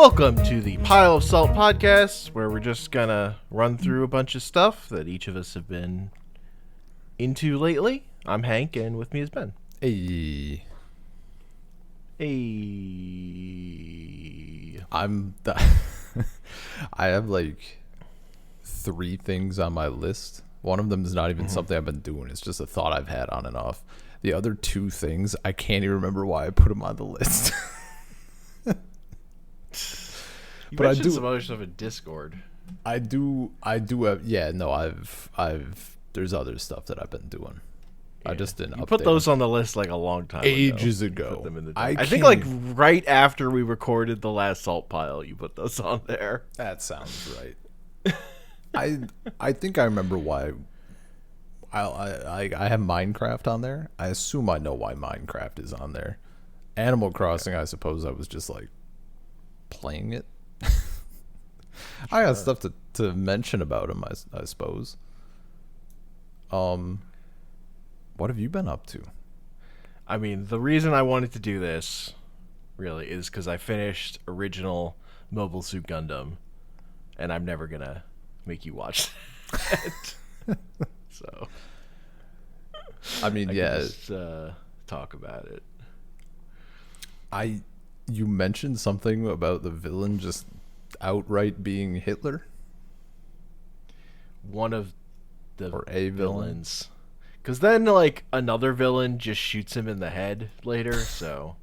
Welcome to the Pile of Salt podcast, where we're just gonna run through a bunch of stuff that each of us have been into lately. I'm Hank, and with me is Ben. Hey. Hey. I have like 3 things on my list. One of them is not even something I've been doing. It's just a thought I've had on and off. The other 2 things, I can't even remember why I put them on the list. You But mentioned some other stuff in Discord. I do have, I've there's other stuff that I've been doing. I just didn't You put those on the list like a long time ages ago. ago. Put them in the I think like right after we recorded the last Salt Pile, you put those on there. That sounds right. I think I remember why. I have Minecraft on there. I assume I know why Minecraft is on there. Animal Crossing, I suppose I was just like playing it. I got stuff to mention about him, I suppose. What have you been up to? I mean, the reason I wanted to do this, really, is because I finished original Mobile Suit Gundam, and I'm never gonna make you watch that. So, I mean, I yeah. can just, talk about it. You mentioned something about the villain just outright being Hitler? One of the Or a villain? villains. Because then, like, another villain just shoots him in the head later, so...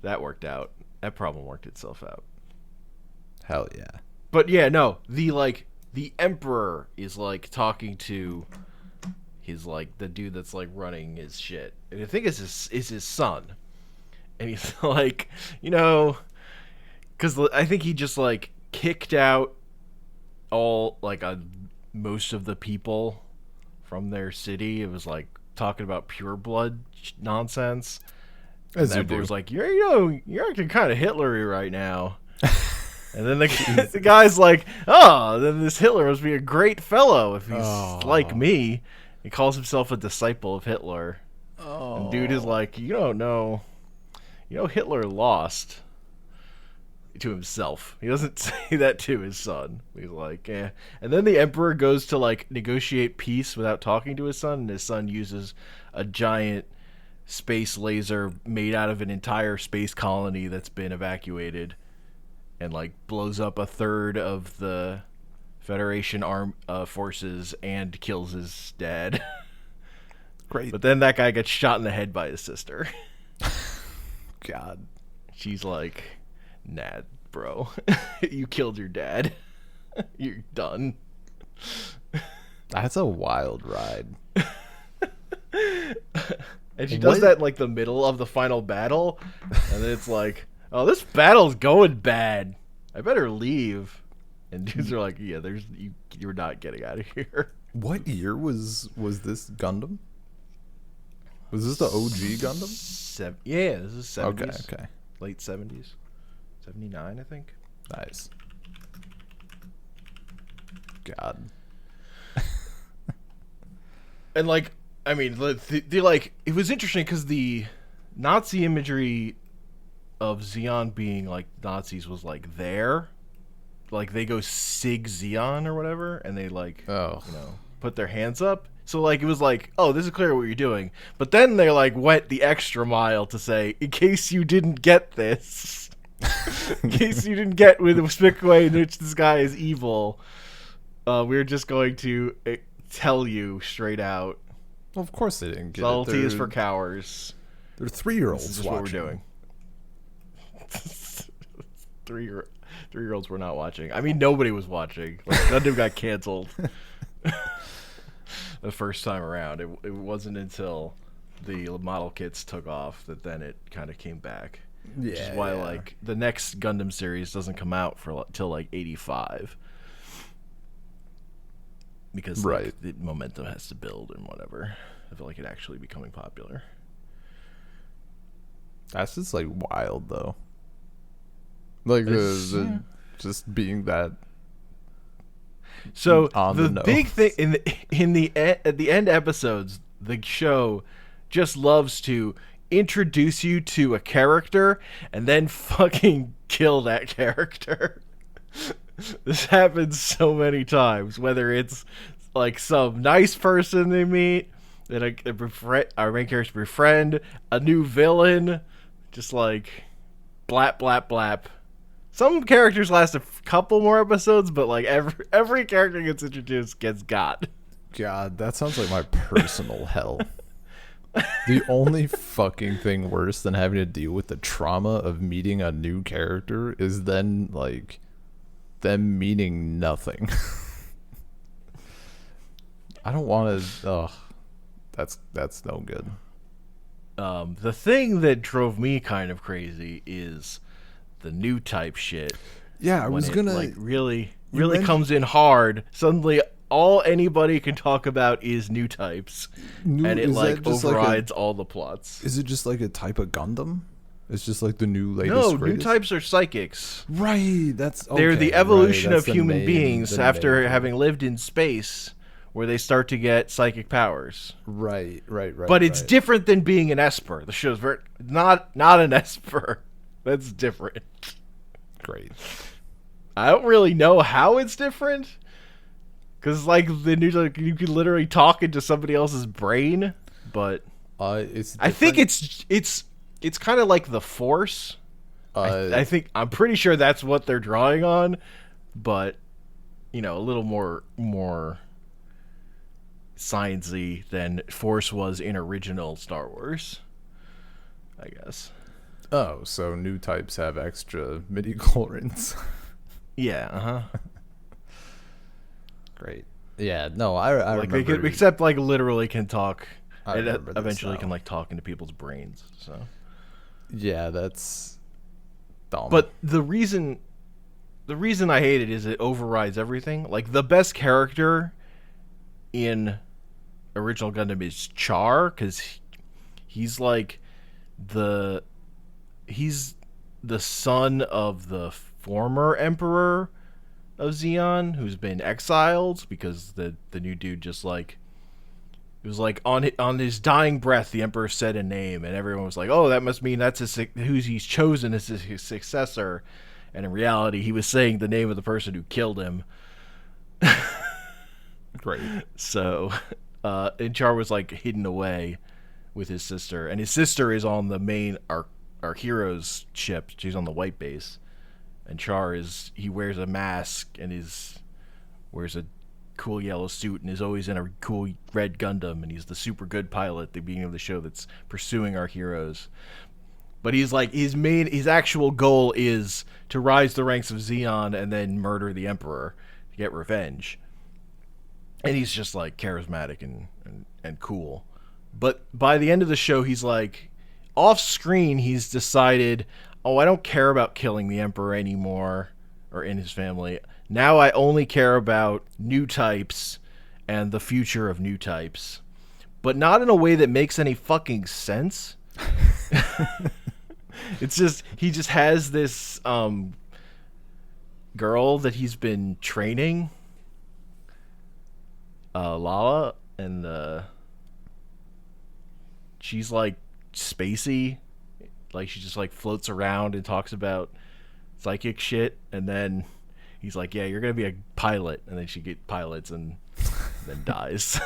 that worked out. That problem worked itself out. Hell yeah. But yeah, no, the Emperor is, like, talking to his, like, the dude that's, like, running his shit. And I think it's his son. And he's like, because I think he just, like, kicked out all, like, most of the people from their city. It was, like, talking about pure blood nonsense. As And you Emperor do. was like, you're acting kind of Hitler-y right now. And then the guy's like, oh, then this Hitler must be a great fellow if he's like me. He calls himself a disciple of Hitler. Oh. And dude is like, you don't know. Hitler lost to himself. He doesn't say that to his son. He's like, eh. And then the Emperor goes to, like, negotiate peace without talking to his son, and his son uses a giant space laser made out of an entire space colony that's been evacuated and, like, blows up a third of the Federation forces and kills his dad. Great. But then that guy gets shot in the head by his sister. God. She's like, nah, bro. You killed your dad. You're done. That's a wild ride. And she does What? that in, like, the middle of the final battle. And then it's like, oh, this battle's going bad. I better leave. And dudes are like, yeah, you're not getting out of here. What year was this Gundam? Was this the OG Gundam? Yeah, this is 70s. Okay. Late 70s. 79, I think. Nice. God. And, like, I mean, like, it was interesting because the Nazi imagery of Zeon being, like, Nazis was, like, there. Like, they go Sig Zeon or whatever, and they, like, put their hands up. So, like, it was like, oh, this is clear what you're doing. But then they, like, went the extra mile to say, in case you didn't get this, in case you didn't get with the specific way in which this guy is evil, we're just going to tell you straight out. Well, of course they didn't get Subtlety it. is for cowards. They're 3-year-olds This is watching. what we're doing. Three-year-olds were not watching. I mean, nobody was watching. Like, Gundam got canceled the first time around. It wasn't until the model kits took off that then it kind of came back. Yeah. Which is why, like, the next Gundam series doesn't come out till like 85. Because like, the momentum has to build and whatever. I feel like it actually becoming popular. That's just, like, wild, though. Like, just being that So on the the big nose. thing at the end episodes, the show just loves to introduce you to a character and then fucking kill that character. This happens so many times, whether it's like some nice person they meet, that our main character befriend, a new villain, just like blap blap blap. Some characters last a couple more episodes, but like every character gets introduced gets got. God, that sounds like my personal hell. The only fucking thing worse than having to deal with the trauma of meeting a new character is then like them meaning nothing. I don't want to. That's no good. The thing that drove me kind of crazy is the new type shit. Yeah, I was gonna like really comes in hard. Suddenly, all anybody can talk about is new types, and it like overrides all the plots. Is it just like a type of Gundam? It's just like the new latest. No, greatest? New types are psychics. Right. They're the evolution of human beings after having lived in space, where they start to get psychic powers. Right. But it's different than being an Esper. The show's not an Esper. That's different. Great. I don't really know how it's different, because like the new, like, you can literally talk into somebody else's brain. But it's. I think it's kind of like the Force. I'm pretty sure that's what they're drawing on, but a little more sciencey than Force was in original Star Wars, I guess. Oh, so new types have extra midi-chlorians. Yeah, Great. Yeah, no, I like remember. they can, except like literally can talk. I It remember this eventually now. can like talk into people's brains. So, Yeah, that's dumb. but the reason I hate it is it overrides everything. Like the best character in original Gundam is Char, because he's like he's the son of the former emperor of Zeon, who's been exiled because the new dude just like, it was like on his dying breath the emperor said a name and everyone was like, oh, that must mean that's who he's chosen as his successor, and in reality he was saying the name of the person who killed him. Great. So and Char was like hidden away with his sister, and his sister is on the main our hero's ship. She's on the white base, and Char he wears a mask and wears a cool yellow suit and is always in a cool red Gundam, and he's the super good pilot at the beginning of the show that's pursuing our heroes. But he's like, his actual goal is to rise the ranks of Zeon and then murder the Emperor to get revenge. And he's just like charismatic and cool. But by the end of the show, he's like, off screen, he's decided, oh, I don't care about killing the Emperor anymore, or in his family. Now I only care about new types and the future of new types. But not in a way that makes any fucking sense. It's just, he just has this girl that he's been training, Lala, and she's like spacey. Like she just like floats around and talks about psychic shit, and then he's like, yeah, you're gonna be a pilot, and then she get pilots and then dies.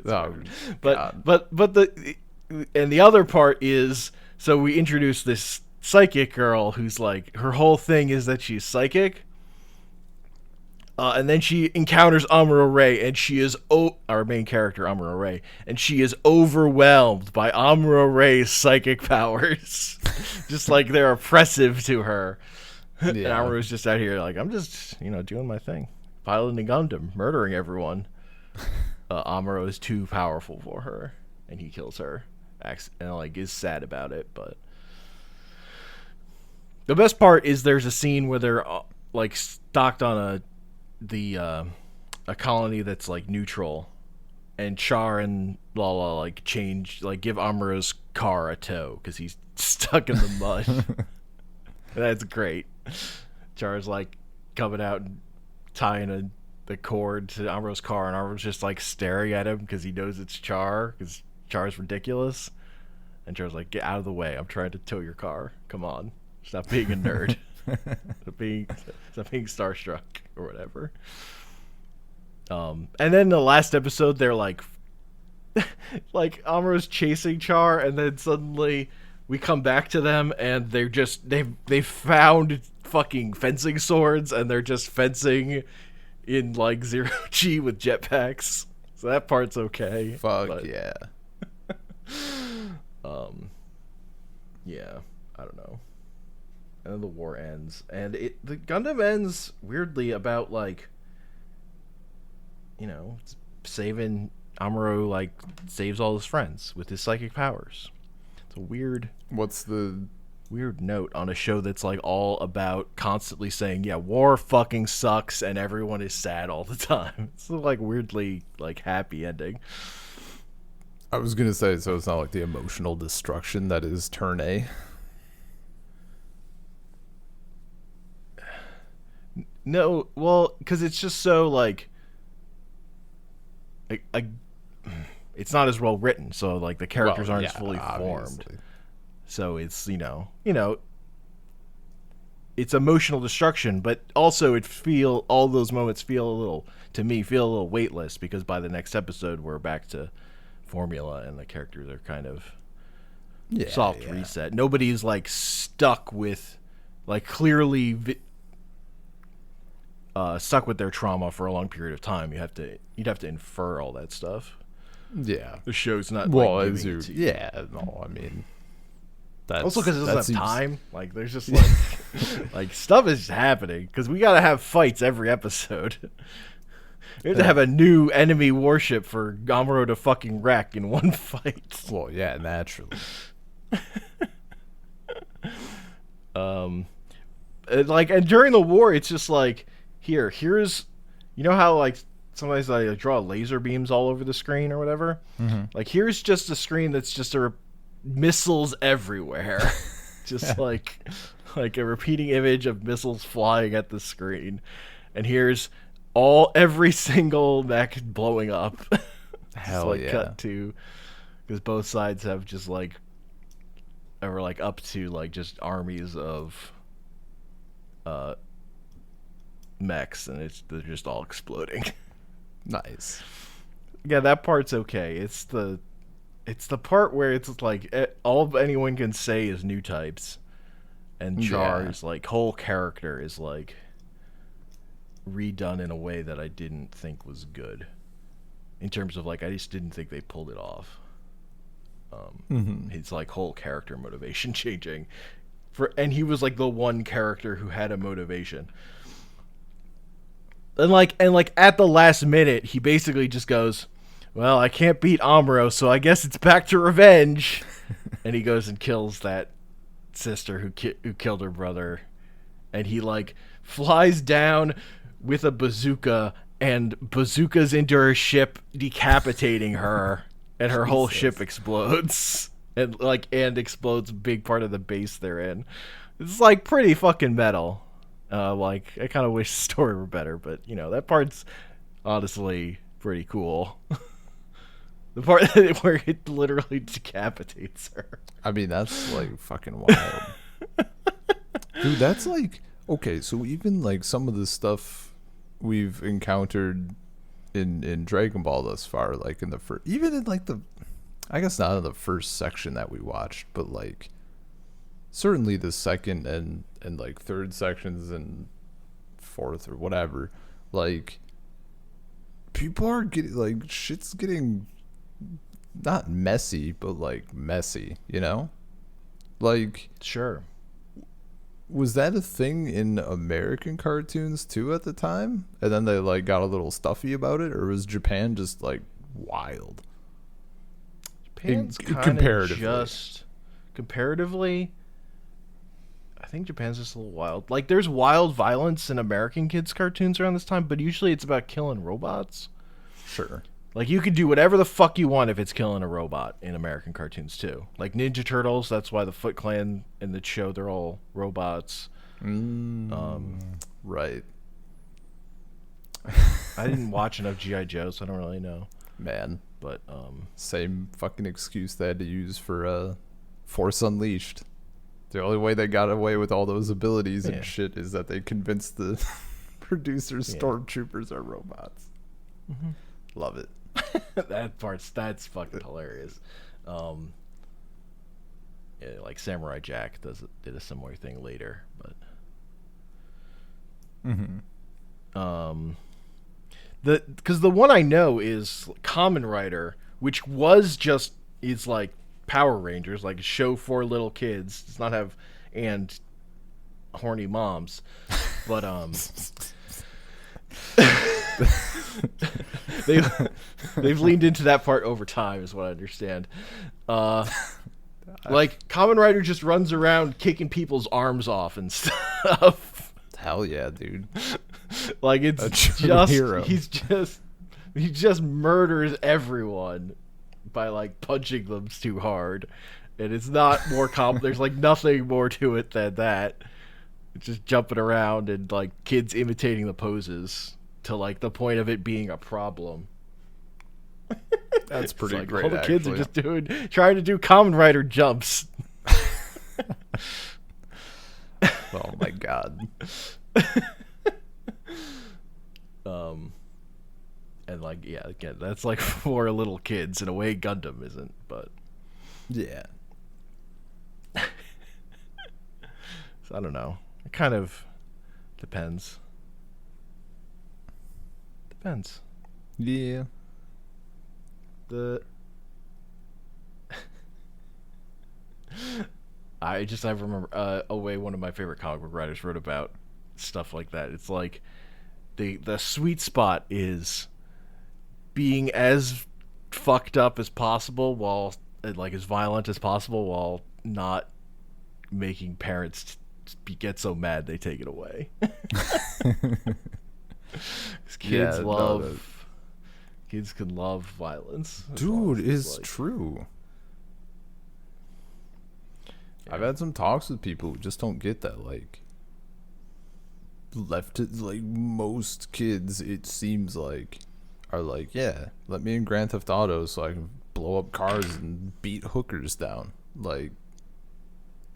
But the other part is, so we introduce this psychic girl who's like, her whole thing is that she's psychic. And then she encounters Amuro Ray, and she is our main character, Amuro Ray, and she is overwhelmed by Amuro Ray's psychic powers. Just like they're oppressive to her. Yeah. And Amuro's just out here like, I'm just, doing my thing. Piloting Gundam, murdering everyone. Amuro is too powerful for her, and he kills her. And like is sad about it, but the best part is there's a scene where they're like stocked on a colony that's like neutral, and Char and Lala like give Amuro's car a tow because he's stuck in the mud. That's great. Char's like coming out and tying the cord to Amuro's car, and Amuro's just like staring at him because he knows it's Char, because Char's ridiculous. And Char's like, get out of the way. I'm trying to tow your car. Come on. Stop being a nerd. Stop being starstruck or whatever. And then the last episode, they're like Amuro's chasing Char, and then suddenly we come back to them, and they've found fucking fencing swords, and they're just fencing in like zero G with jetpacks. So that part's okay. Fuck yeah. Yeah, I don't know. And then the war ends, and the Gundam ends weirdly about like, saving Amuro, like saves all his friends with his psychic powers. It's a weird. What's the weird note on a show that's like all about constantly saying, yeah, war fucking sucks and everyone is sad all the time. It's like weirdly like happy ending. I was gonna say, so it's not like the emotional destruction that is turn A. No, well, because it's just so like, it's not as well written, so like the characters aren't as fully formed. So it's it's emotional destruction, but also all those moments feel a little weightless, because by the next episode we're back to formula and the characters are kind of reset. Nobody's like stuck with like clearly stuck with their trauma for a long period of time. You'd have to infer all that stuff. Yeah, the show's not I mean, that's also because it doesn't have time. Like there's just like like stuff is happening because we gotta have fights every episode. We have to have a new enemy warship for Amuro to fucking wreck in one fight. Well, yeah, naturally. And during the war, it's just like here's how like sometimes I draw laser beams all over the screen or whatever. Mm-hmm. Like here's just a screen that's just missiles everywhere, just like a repeating image of missiles flying at the screen, and here's every single mech blowing up. Hell yeah! Cut to, because both sides have just like, or like up to like just armies of mechs, and they're just all exploding. Nice. Yeah, that part's okay. It's the part where it's like all anyone can say is new types, and Char's like whole character is like redone in a way that I didn't think was good. In terms of like, I just didn't think they pulled it off. His like whole character motivation changing, and he was like the one character who had a motivation. And like at the last minute, he basically just goes, well, I can't beat Amuro, so I guess it's back to revenge. And he goes and kills that sister who killed her brother. And he like flies down with a bazooka and bazookas into her ship, decapitating her, and her whole ship explodes. And explodes a big part of the base they're in. It's like pretty fucking metal. Like I kind of wish the story were better, but that part's honestly pretty cool. The part where it literally decapitates her. I mean, that's like fucking wild. Dude, that's like, okay, so even like some of the stuff we've encountered in Dragon Ball thus far, like in the first, even in like I guess not in the first section that we watched, but like certainly the second and like third sections and fourth or whatever, like people are getting like shit's getting not messy, but like messy, like sure. Was that a thing in American cartoons too at the time, and then they like got a little stuffy about it, or was Japan just like wild? Japan's comparatively, I think Japan's just a little wild. Like there's wild violence in American kids cartoons around this time, but usually it's about killing robots. Sure. Like you could do whatever the fuck you want if it's killing a robot in American cartoons too. Like Ninja Turtles, that's why the Foot Clan in the show, they're all robots. Right. I didn't watch enough G.I. Joe, so I don't really know. Man, But same fucking excuse they had to use for Force Unleashed. The only way they got away with all those abilities and shit is that they convinced the producers stormtroopers are robots. Mm-hmm. Love it. That's fucking hilarious. Like Samurai Jack did a similar thing later, but because the one I know is Kamen Rider, which is like Power Rangers, like a show for little kids. Does not have and horny moms, but they've leaned into that part over time, is what I understand. Like Kamen Rider just runs around kicking people's arms off and stuff. Hell yeah, dude! Like it's just hero. He just murders everyone by like punching them too hard, and it's not more there's like nothing more to it than that. It's just jumping around and like kids imitating the poses to like the point of it being a problem. That's pretty like, great. All the kids are just trying to do Kamen Rider jumps. Oh my god. And like again, that's like for little kids in a way Gundam isn't, but yeah. So I don't know. It kind of depends. Yeah. I remember a way one of my favorite comic book writers wrote about stuff like that. It's like the sweet spot is being as fucked up as possible while like as violent as possible while not making parents get so mad they take it away. Kids can love violence. Dude, it's like, I've had some talks with people who just don't get that. Like, like most kids, it seems like, are like, yeah, let me in Grand Theft Auto so I can blow up cars and beat hookers down. Like,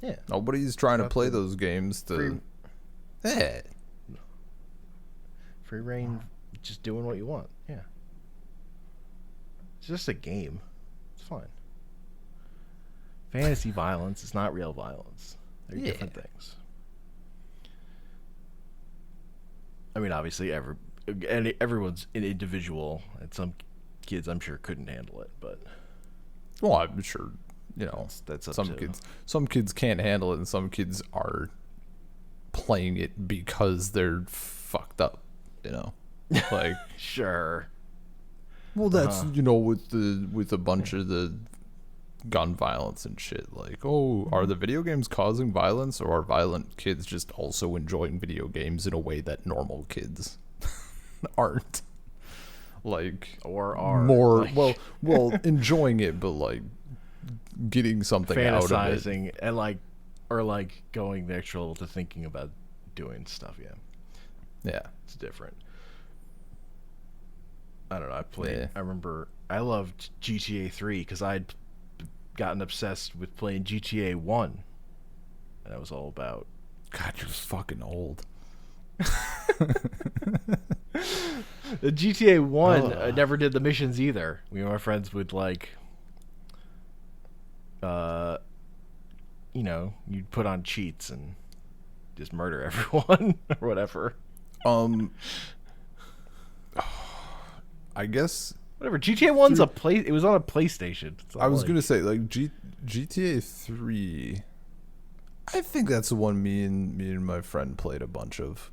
yeah, nobody's trying to play those games to. Free reign, just doing what you want. Yeah, it's just a game. It's fine. Fantasy violence is not real violence. They're different things. I mean, obviously, everyone's an individual, and some kids, I'm sure, couldn't handle it. But well, I'm sure, that's up some to kids. Some kids can't handle it, and some kids are playing it because they're fucked up. Like sure. Well, that's with a bunch of the gun violence and shit. Like, are the video games causing violence, or are violent kids just also enjoying video games in a way that normal kids aren't? Like, or are more well enjoying it, but like getting something out of it, fantasizing and like, or like going the extra level to thinking about doing stuff. Yeah, it's different. I don't know. I remember I loved GTA 3 because I'd gotten obsessed with playing GTA 1. And that was all about. God, you're fucking old. The GTA 1, I never did the missions either. Me and my friends would like, you'd put on cheats and just murder everyone or whatever. I guess whatever. GTA 1's it was on a PlayStation. I was gonna say like GTA 3. I think that's the one me and my friend played a bunch of.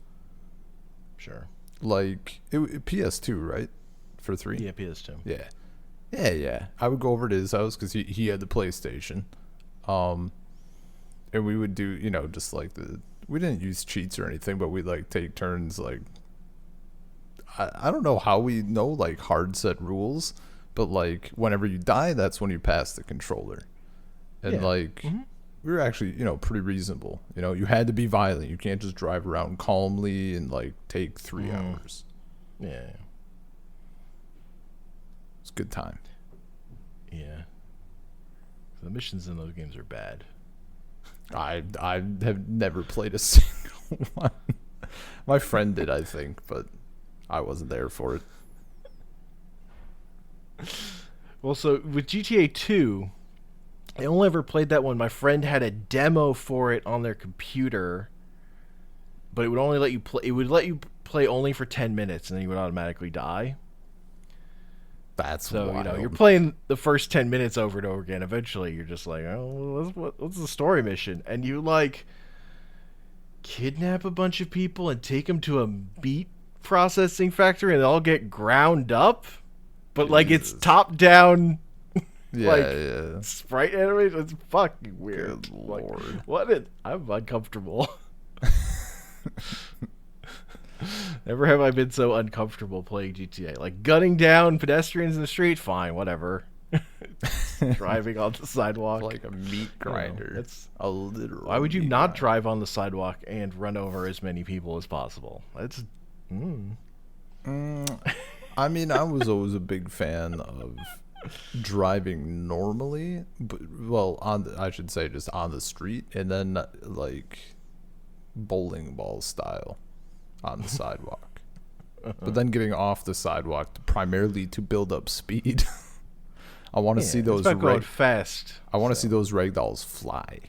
Sure. Like it PS2, right? For 3. Yeah, PS2. Yeah. I would go over to his house because he had the PlayStation, and we would do just like we didn't use cheats or anything, but we'd like take turns like. I don't know how we know like hard set rules, but like whenever you die, that's when you pass the controller, and we were actually pretty reasonable. You had to be violent. You can't just drive around calmly and like take 3 hours. Yeah, it's a good time. The missions in those games are bad. I have never played a single one. My friend did, I think, but I wasn't there for it. Well, so with GTA 2, I only ever played that one. My friend had a demo for it on their computer, but it would only let you play. It would let you play only for 10 minutes, and then you would automatically die. That's So wild. you're playing the first 10 minutes over and over again. Eventually, you're just like, oh, what's the story mission? And you like kidnap a bunch of people and take them to a meat processing factory, and they all get ground up. But like it's Jesus. top down. Yeah, like, yeah. Sprite animation. It's fucking weird. Good Like, lord. I'm uncomfortable. Never have I been so uncomfortable playing GTA. Like gunning down pedestrians in the street, fine, whatever. Driving on the sidewalk, Like a meat grinder. It's a literal. why would you meat not grinder. drive on the sidewalk and run over as many people as possible? That's I mean, I was always a big fan of driving normally, but I should say just on the street, and then like bowling ball style on the sidewalk. But then getting off the sidewalk primarily to build up speed. I want to see those. It's about going fast. I want to see those ragdolls fly.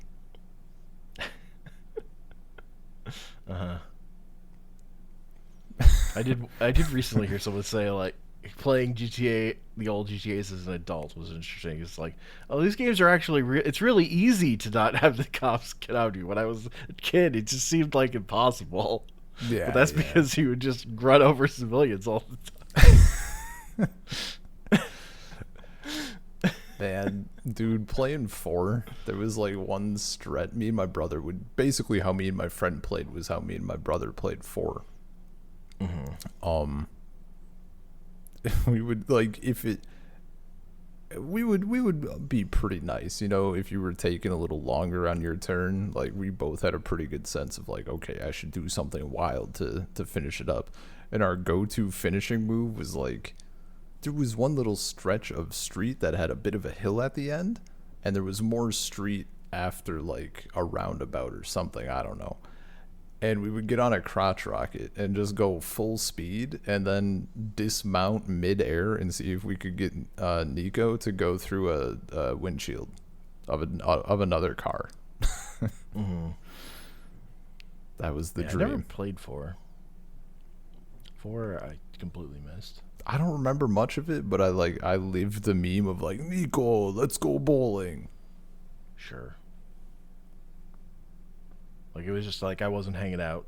I did recently hear someone say like playing GTA, the old GTA's as an adult was interesting. It's like, oh, these games are actually it's really easy to not have the cops get out of you. When I was a kid, it just seemed like impossible. Yeah, But that's yeah. because you would just run over civilians all the time. Man, dude, playing 4, there was like one stretch. Me and my brother would basically how me and my friend played was how me and my brother played 4. We would like we would be pretty nice, you know, if you were taking a little longer on your turn. Like we both had a pretty good sense of like, okay, I should do something wild to finish it up. And our go-to finishing move was like, there was one little stretch of street that had a bit of a hill at the end, and there was more street after like a roundabout or something, I don't know. And we would get on a crotch rocket and just go full speed and then dismount midair and see if we could get Nico to go through a windshield of another car. That was the dream. I never played 4. 4 I completely missed. I don't remember much of it, but I lived the meme of like, Nico, let's go bowling. Sure. Like it was just like I wasn't hanging out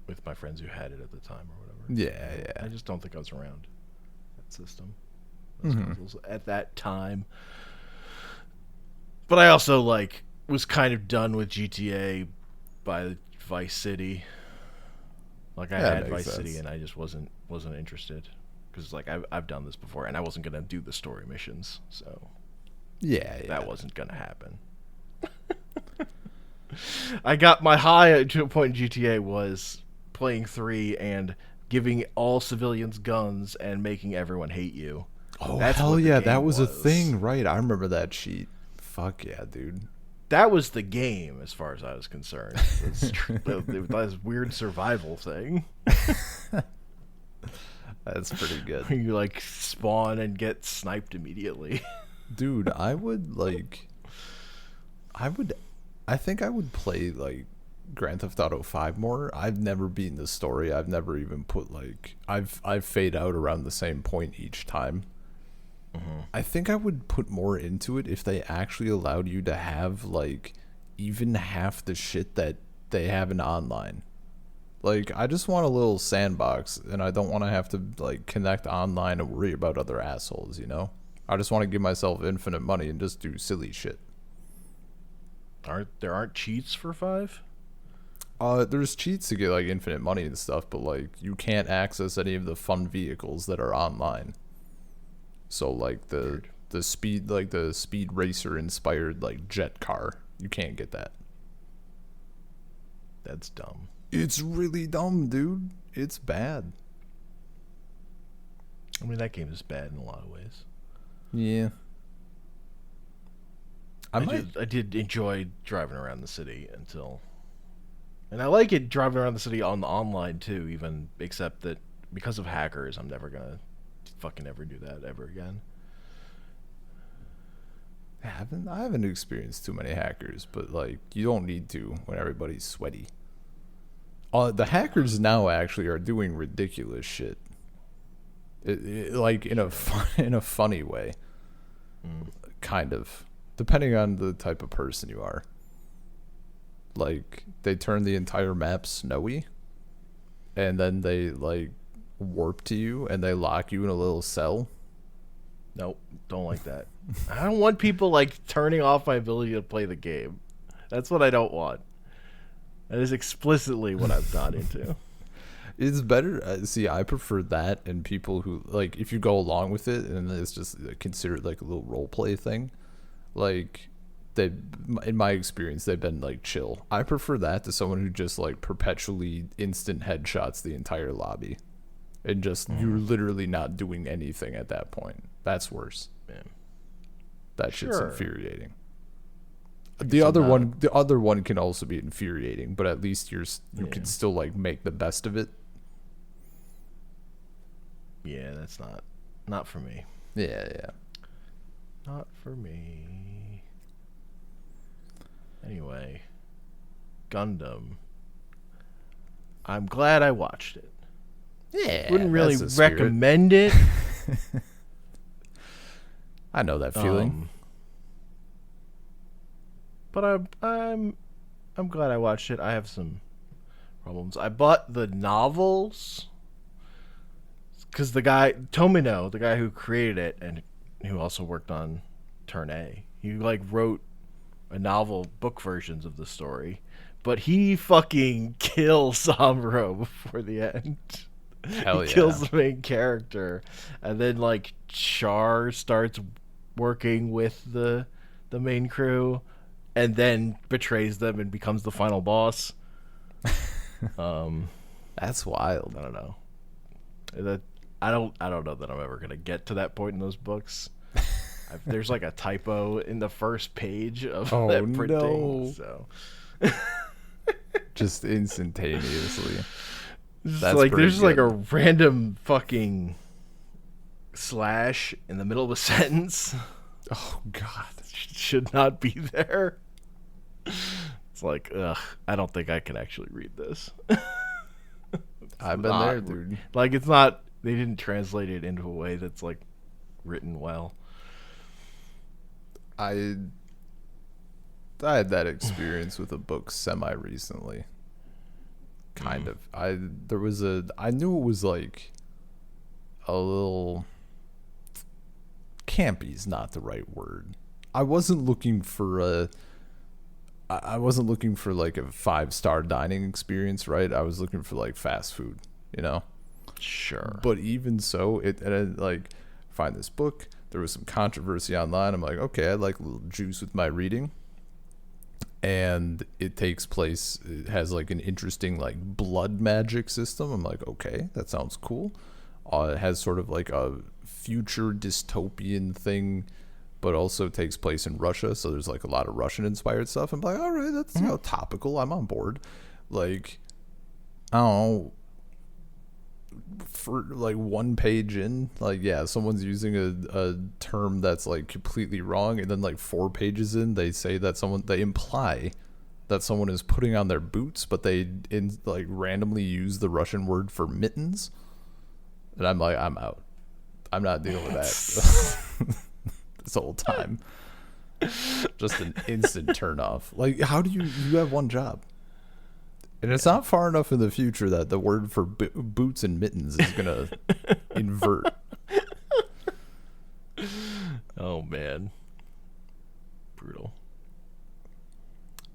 with my friends who had it at the time or whatever. Yeah, I just don't think I was around that system, Mm-hmm. those consoles at that time. But I also like was kind of done with GTA by Vice City. Like I Yeah, had makes Vice City sense. and I just wasn't interested because like I've done this before and I wasn't gonna do the story missions, so Yeah, yeah. that wasn't gonna happen. I got my high to a point in GTA was playing 3 and giving all civilians guns and making everyone hate you. Oh, That's hell what the yeah, game that was a was. thing, right? I remember that cheat. Fuck yeah, dude. That was the game as far as I was concerned. That was weird survival thing. That's pretty good. You like spawn and get sniped immediately. Dude, I think I would play like Grand Theft Auto 5 more. I've never beaten the story. I've never even put like I've fade out around the same point each time. I think I would put more into it if they actually allowed you to have like even half the shit that they have in online. Like I just want a little sandbox and I don't want to have to like connect online and worry about other assholes, you know? I just want to give myself infinite money and just do silly shit. Aren't cheats for 5? There's cheats to get like infinite money and stuff, but like you can't access any of the fun vehicles that are online. So like the speed racer inspired like jet car, you can't get that. That's dumb. It's really dumb, dude. It's bad. I mean, that game is bad in a lot of ways. Yeah. I did enjoy driving around the city and I like it driving around the city on the online too, even except that because of hackers, I'm never gonna fucking ever do that ever again. I haven't experienced too many hackers, but like you don't need to when everybody's sweaty. The hackers now actually are doing ridiculous shit. Like in a in a funny way, kind of, depending on the type of person you are. Like they turn the entire map snowy, and then they like warp to you and they lock you in a little cell. Nope, don't like that. I don't want people like turning off my ability to play the game. That's what I don't want. That is explicitly what I'm not into. It's better. See, I prefer that, and people who like if you go along with it and it's just considered like a little role play thing. Like they, in my experience, they've been like chill. I prefer that to someone who just like perpetually instant headshots the entire lobby, and just you're literally not doing anything at that point. That's worse. Man. That shit's Sure. infuriating. The other one can also be infuriating, but at least you can still like make the best of it. Yeah, that's not for me. Yeah. Not for me. Anyway, Gundam. I'm glad I watched it. Yeah. Wouldn't really recommend it. I know that feeling. But I'm glad I watched it. I have some problems. I bought the novels because the guy Tomino, the guy who created it and who also worked on Turn A, he like wrote a novel book versions of the story, but he fucking kills Samuro before the end. Hell he yeah. kills the main character, and then like Char starts working with the main crew, and then betrays them and becomes the final boss. That's wild. I don't know. I don't know that I'm ever gonna get to that point in those books. There's like a typo in the first page of that printing. No. So Just instantaneously. it's That's like pretty there's like a good. random fucking slash in the middle of a sentence. Oh God. Should not be there. It's like, ugh, I don't think I can actually read this. I've been there, dude. Like, it's not, they didn't translate it into a way that's like written well. I had that experience with a book semi recently. Kind of. I knew it was like a little campy's not the right word. I wasn't looking for like a 5-star dining experience, right? I was looking for like fast food, you know? Sure. But even so, like find this book. There was some controversy online. I'm like, okay, I like a little juice with my reading. And it has like an interesting like blood magic system. I'm like, okay, that sounds cool. It has sort of like a future dystopian thing, but also takes place in Russia. So there's like a lot of Russian inspired stuff. I'm like, all right, that's topical. I'm on board. Like, I don't know. For like one page in, like, yeah, someone's using a term that's like completely wrong, and then like 4 pages in, they say that they imply that someone is putting on their boots, but they like randomly use the Russian word for mittens, and I'm like, I'm out. I'm not dealing with that this whole time. Just an instant turn off. Like, how do you have one job? And it's not far enough in the future that the word for boots and mittens is going to invert. Oh, man. Brutal.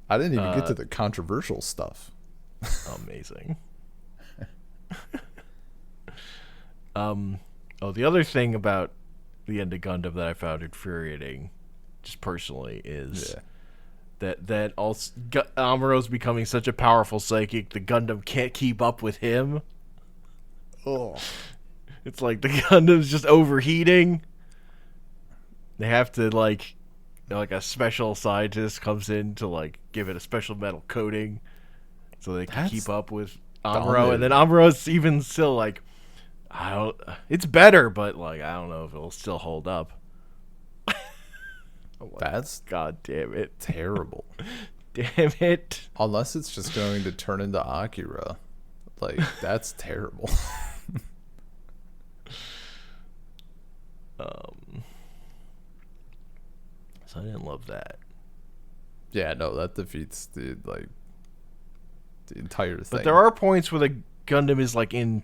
I didn't even get to the controversial stuff. Amazing. The other thing about the end of Gundam that I found infuriating, just personally, is... Yeah. That also Amuro's becoming such a powerful psychic, the Gundam can't keep up with him. Oh, It's like the Gundam's just overheating. They have to like like a special scientist comes in to like give it a special metal coating so they can That's keep up with dumb. Amuro, and then Amuro's even still like, I don't. It's better, but like I don't know if it'll still hold up. I'm like, That's God damn it, terrible. damn it. Unless it's just going to turn into Akira. Like, that's terrible. So I didn't love that. Yeah, no, that defeats the entire thing. But there are points where the Gundam is like in.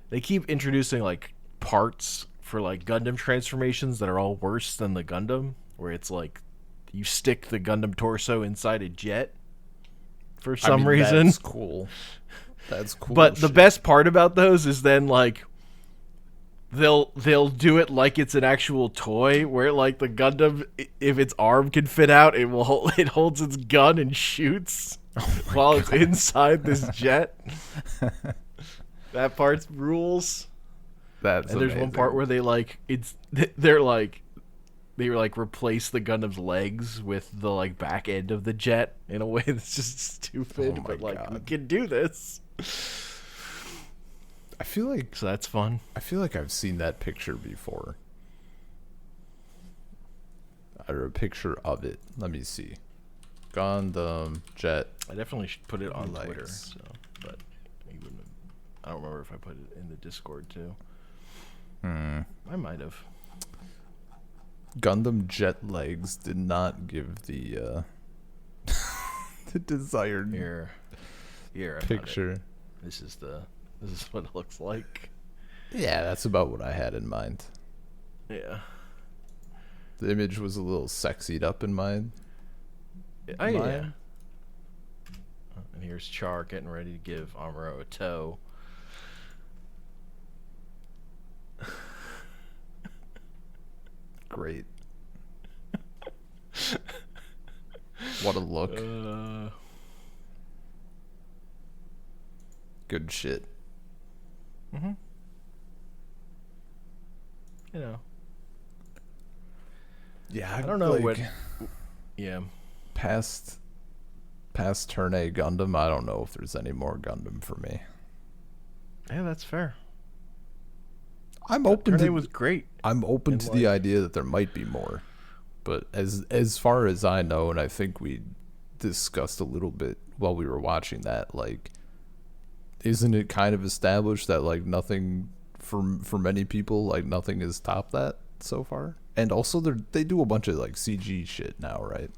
They keep introducing like parts for like Gundam transformations that are all worse than the Gundam, where it's like you stick the Gundam torso inside a jet for some reason. That's cool. That's cool. But the best part about those is then like they'll do it like it's an actual toy, where like the Gundam, if its arm can fit out, it holds its gun and shoots while it's inside this jet. That part rules. That's and there's amazing. one part where they replace the Gundam's legs with the like back end of the jet in a way that's just stupid, Oh my but like we God. can do this. I feel like So that's fun. I've seen that picture before. Or a picture of it. Let me see. Gundam jet. I definitely should put it on Legs. Twitter. So, but you wouldn't have, I don't remember if I put it in the Discord too. I might have. Gundam jet legs did not give the the desired Here, I found it. picture. This is what it looks like. Yeah, that's about what I had in mind. Yeah. The image was a little sexied up in mine. Oh yeah. Mine? And here's Char getting ready to give Amuro a toe. Great. What a look. Good shit. You know. Yeah, I don't know what. Yeah. Past Turn A Gundam, I don't know if there's any more Gundam for me. Yeah, that's fair. I'm open Turn A to was great. I'm open And, to the idea that there might be more. But as far as I know, and I think we discussed a little bit while we were watching that, like, isn't it kind of established that like nothing for many people, like nothing has topped that so far? And also they do a bunch of like CG shit now, right?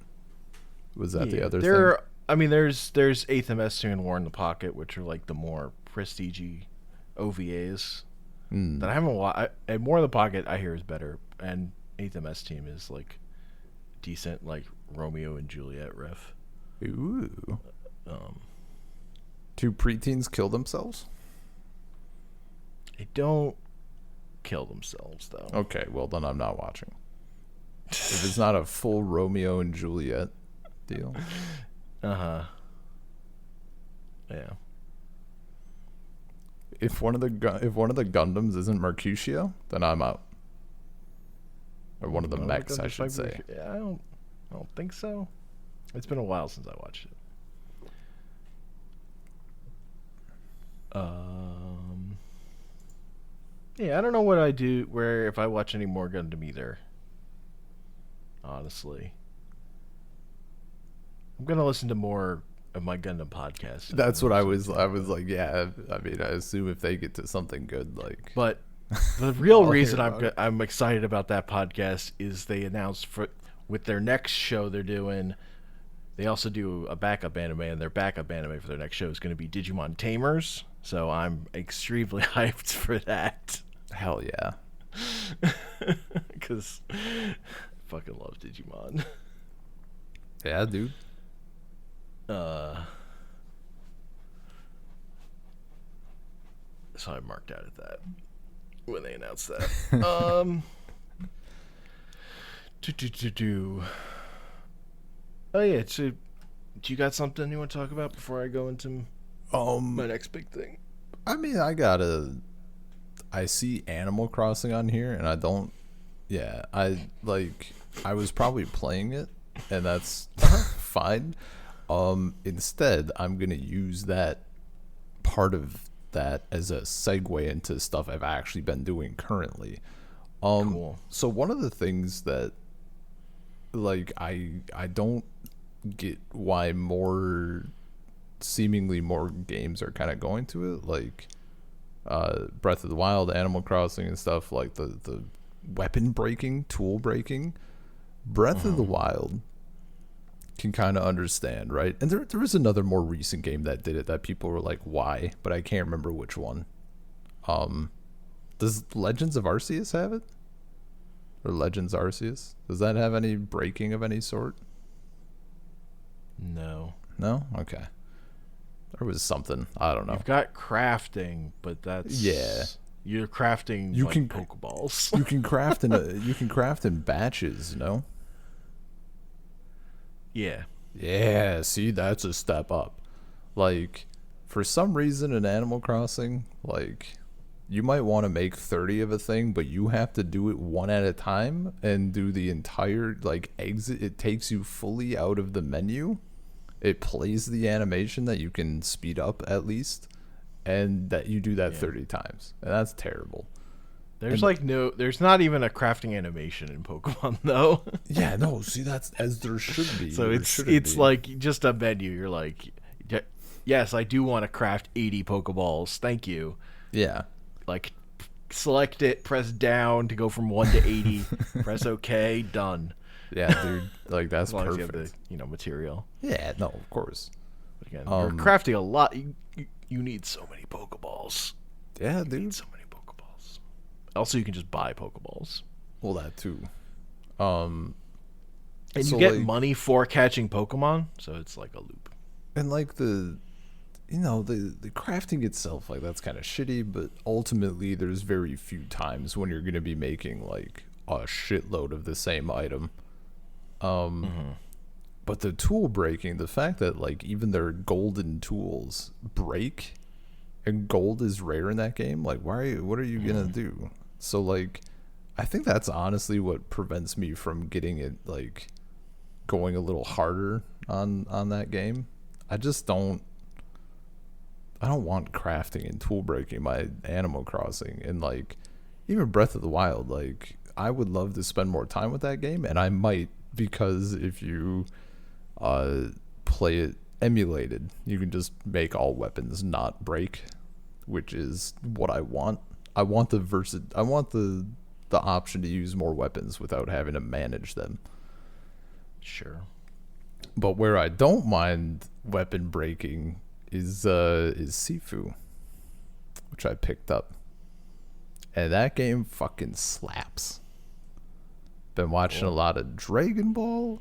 Was that the other thing? I mean, there's 8th MS2 and War in the Pocket, which are like the more prestige OVAs that I haven't watched. And War in the Pocket, I hear, is better, and 8th MS Team is like decent, like Romeo and Juliet riff. Ooh. Two preteens kill themselves? They don't kill themselves though. Okay, well then I'm not watching. If it's not a full Romeo and Juliet deal. Yeah. If one of the Gundams isn't Mercutio, then I'm out. Or one of the mechs, I should say. Yeah, I don't think so. It's been a while since I watched it. Yeah, I don't know what I do if I watch any more Gundam either. Honestly. I'm gonna listen to more of my Gundam podcast. That's what I was like, yeah, I mean, I assume if they get to something good, like... But the real I'll reason hear about it. I'm excited about that podcast is they announced with their next show they're doing, they also do a backup anime, and their backup anime for their next show is going to be Digimon Tamers. So I'm extremely hyped for that. Hell yeah. Because I fucking love Digimon. Yeah, dude. So I marked out at that when they announced that. Oh yeah, so do you got something you want to talk about before I go into my next big thing? I mean, I see Animal Crossing on here, and I don't Yeah, I was probably playing it, and that's fine. Instead, I'm gonna use that part of that as a segue into stuff I've actually been doing currently. Cool. So one of the things that I don't get why seemingly more games are kind of going to it, like Breath of the Wild, Animal Crossing, and stuff like the weapon breaking, tool breaking. Breath of the Wild can kind of understand, right? And there was another more recent game that did it that people were like, why? But I can't remember which one. Does Legends of Arceus have it? Or Legends Arceus? Does that have any breaking of any sort? No. No? Okay. There was something. I don't know. You've got crafting, but that's you're crafting You like can- Pokeballs. You can craft in batches, no? Yeah. Yeah, see, that's a step up. Like, for some reason in Animal Crossing, like, you might want to make 30 of a thing, but you have to do it one at a time and do the entire, like, exit. It takes you fully out of the menu. It plays the animation that you can speed up at least, and that you do that 30 times. And that's terrible. There's not even a crafting animation in Pokemon though. Yeah, no, see, that's as there should be. So There it's shouldn't be. like just a menu. You're like, yes, I do want to craft 80 Pokeballs. Thank you. Yeah. Like, select it, press down to go from 1 to 80, press OK, done. Yeah, dude. Like, that's As long as perfect. you have the material. Yeah, no, of course. But again, you're crafting a lot. You need so many Pokeballs. Yeah, You need dude. so many Pokeballs. Also, you can just buy Pokeballs. Well, that too. And So, you get like- money for catching Pokemon, so it's like a loop. And like the crafting itself, like, that's kind of shitty, but ultimately there's very few times when you're going to be making like a shitload of the same item. But the tool breaking, the fact that like even their golden tools break and gold is rare in that game, like, what are you going to do? So like, I think that's honestly what prevents me from getting it, like, going a little harder on that game. I don't want crafting and tool breaking my Animal Crossing, and like even Breath of the Wild. Like, I would love to spend more time with that game, and I might, because if you play it emulated, you can just make all weapons not break, which is what I want. I want the option to use more weapons without having to manage them. Sure. But where I don't mind weapon breaking is Sifu, which I picked up, and that game fucking slaps. Been watching a lot of Dragon Ball,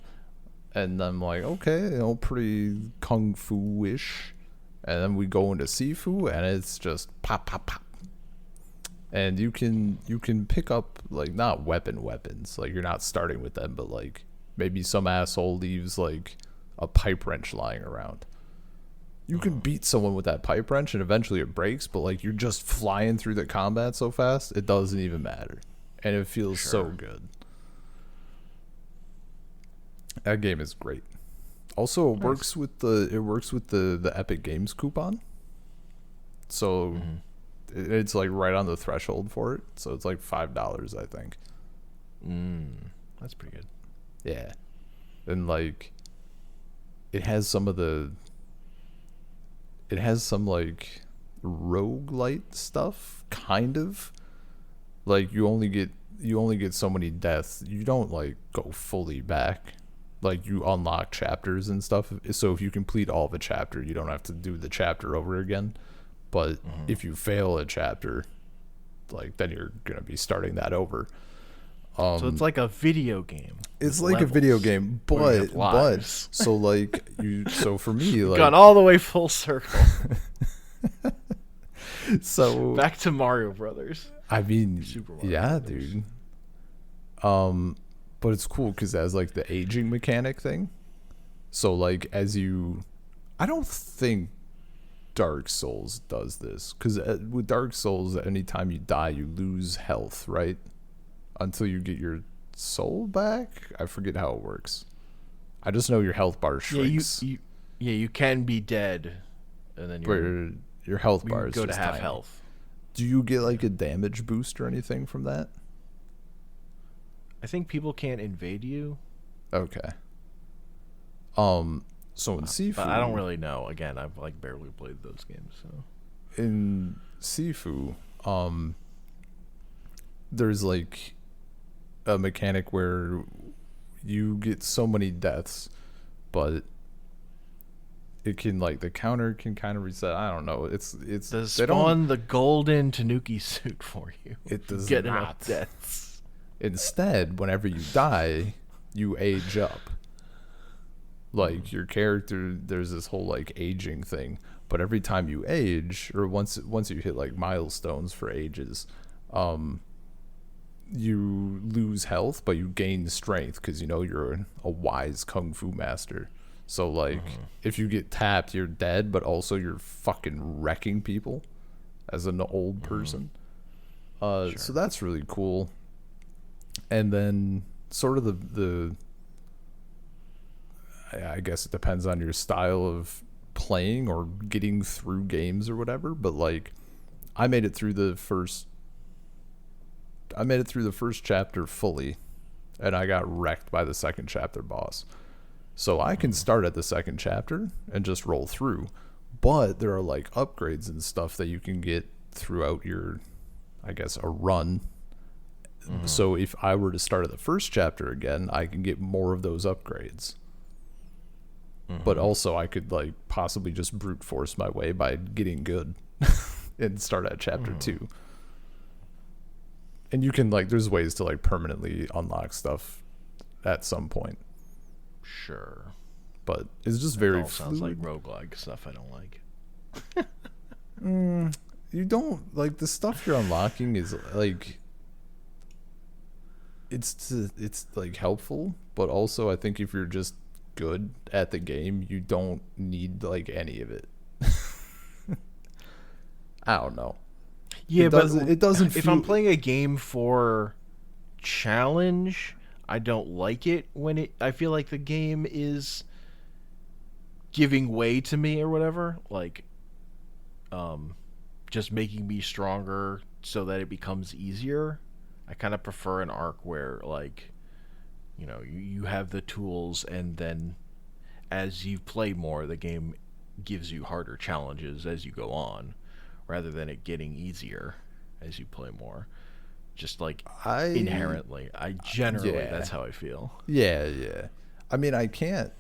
and I'm like, okay, pretty kung fu-ish, and then we go into Sifu, and it's just pop, pop, pop. And you can pick up, like, not weapons, like, you're not starting with them, but like maybe some asshole leaves like a pipe wrench lying around. You can beat someone with that pipe wrench and eventually it breaks, but like, you're just flying through the combat so fast, it doesn't even matter. And it feels so good. That game is great. Also, it works with the Epic Games coupon. So it's like right on the threshold for it. So it's like $5, I think. That's pretty good. Yeah. And like, it has some like roguelite stuff, kind of. Like, you only get so many deaths. You don't like go fully back. Like, you unlock chapters and stuff. So if you complete all of a chapter, you don't have to do the chapter over again. But if you fail a chapter, like, then you're gonna be starting that over. So it's like a video game. It's with like a video levels game, where you have but lives. so like so for me, like, Gone all the way full circle. so Back to Mario Brothers. I mean, Super Mario yeah, Brothers. dude. But it's cool because it has like the aging mechanic thing. So like, I don't think Dark Souls does this, because with Dark Souls, anytime you die, you lose health, right? until you get your soul back. I forget how it works. I just know your health bar shrinks. You can be dead, and then your health bar is go to just half tiny. health. Do you get like a damage boost or anything from that? I think people can't invade you. Okay. So in Sifu, But I don't really know. Again, I've like barely played those games, so. In Sifu, there's like a mechanic where you get so many deaths, but it can like the counter can kind of reset. I don't know. It's does spawn the golden Tanuki suit for you. It does get not. enough deaths. Instead, whenever you die, you age up. Like your character, there's this whole like aging thing. But every time you age, or once you hit like milestones for ages, you lose health, but you gain strength because you know you're a wise kung fu master. So like, if you get tapped, you're dead, but also you're fucking wrecking people as an old person. Sure. So that's really cool. And then sort of the I guess it depends on your style of playing or getting through games or whatever, but like I made it through the first chapter fully, and I got wrecked by the second chapter boss. So I can start at the second chapter and just roll through, but there are like upgrades and stuff that you can get throughout your, I guess, a run. So if I were to start at the first chapter again, I can get more of those upgrades. But also I could like possibly just brute force my way by getting good and start at chapter 2. And you can like, there's ways to like permanently unlock stuff at some point. Sure. But it's just very sounds like roguelike stuff I don't like. You don't like the stuff you're unlocking is like it's like helpful, but also I think if you're just good at the game, you don't need like any of it. I don't know. Yeah, it doesn't if I'm playing a game for challenge, I don't like it when I feel like the game is giving way to me or whatever, like just making me stronger so that it becomes easier. I kind of prefer an arc where like, you know, you have the tools, and then as you play more, the game gives you harder challenges as you go on, rather than it getting easier as you play more. Just like inherently, that's how I feel. Yeah. I mean, I can't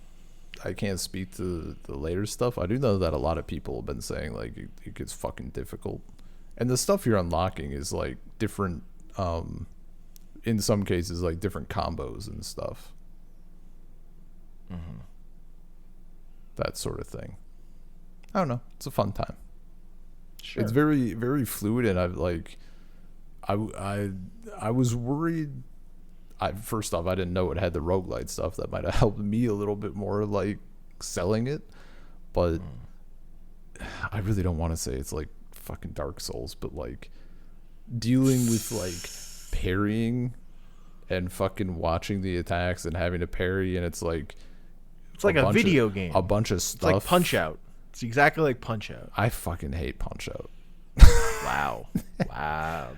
speak to the later stuff. I do know that a lot of people have been saying like it gets fucking difficult, and the stuff you're unlocking is like different. In some cases, like different combos and stuff. That sort of thing. I don't know. It's a fun time. Sure. It's very, very fluid, and I've like, I was worried. First off, I didn't know it had the roguelite stuff that might have helped me a little bit more, like selling it. But I really don't want to say it's like fucking Dark Souls, but like dealing with like parrying and fucking watching the attacks and having to parry, and it's like a video game. A bunch of stuff. It's like Punch-Out. It's exactly like Punch-Out. I fucking hate Punch-Out. Wow.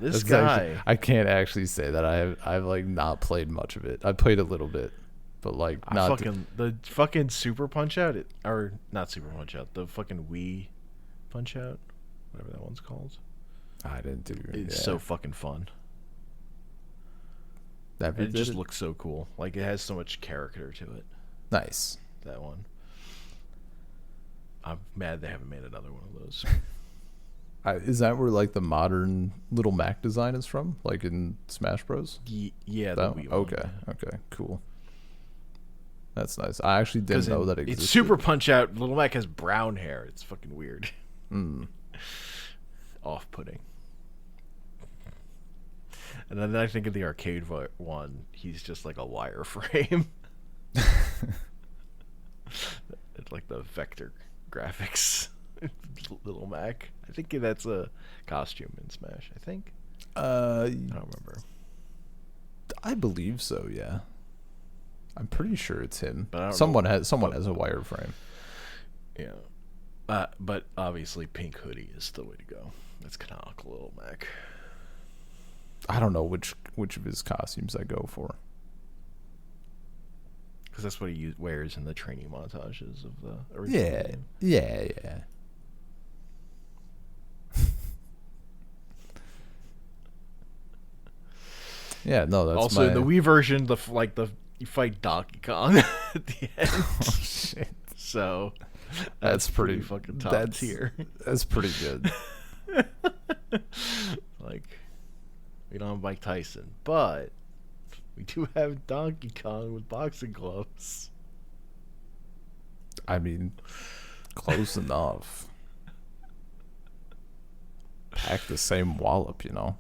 This guy. Actually, I can't actually say that I've like not played much of it. I played a little bit, but like not the fucking Super Punch-Out, or not Super Punch-Out, the fucking Wii Punch-Out, whatever that one's called. I didn't do it. It's so fucking fun. It just looks so cool. Like, it has so much character to it. Nice. That one. I'm mad they haven't made another one of those. Is that where like the modern Little Mac design is from? Like in Smash Bros? Yeah. The Wii one. Okay, cool. That's nice. I actually didn't know that existed. It's Super Punch-Out. Little Mac has brown hair. It's fucking weird. Off-putting. And then I think of the arcade one, he's just like a wireframe. It's like the vector graphics. Little Mac. I think that's a costume in Smash. I think. I don't remember. I believe so. Yeah, I'm pretty sure it's him. But I don't someone know. has a wireframe. Yeah. But obviously, pink hoodie is the way to go. That's canonical, Little Mac. I don't know which of his costumes I go for. Because that's what he wears in the training montages of the original Yeah, game. yeah. Yeah, no, that's also, in the Wii version, you fight Donkey Kong at the end. Oh shit! So That's pretty fucking top tier. That's pretty good. Like, we don't have Mike Tyson, but we do have Donkey Kong with boxing gloves. I mean, close enough. Pack the same wallop, you know.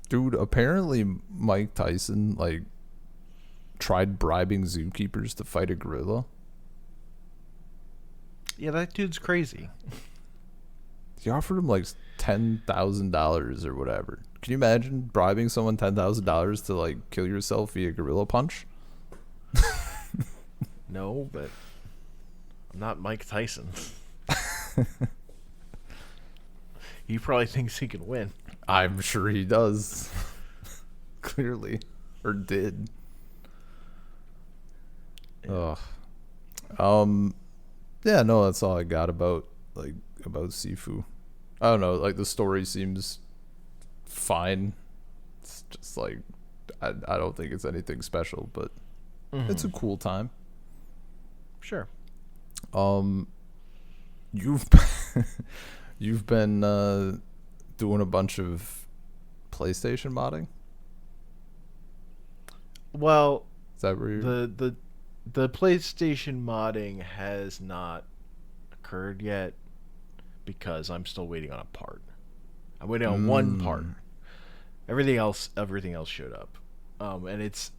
Dude, apparently Mike Tyson tried bribing zookeepers to fight a gorilla. Yeah, that dude's crazy. He offered him $10,000 or whatever. Can you imagine bribing someone $10,000 to kill yourself via gorilla punch? No, but I'm not Mike Tyson. He probably thinks he can win. I'm sure he does. Clearly. Or did. Yeah. Ugh. Yeah, no, that's all I got about Sifu. I don't know, the story seems fine. It's just I don't think it's anything special, but it's a cool time. Sure. You've you've been doing a bunch of PlayStation modding? Well, Is that where you're... the PlayStation modding has not occurred yet because I'm still waiting on a part. I'm waiting on one part. Everything else showed up. And it's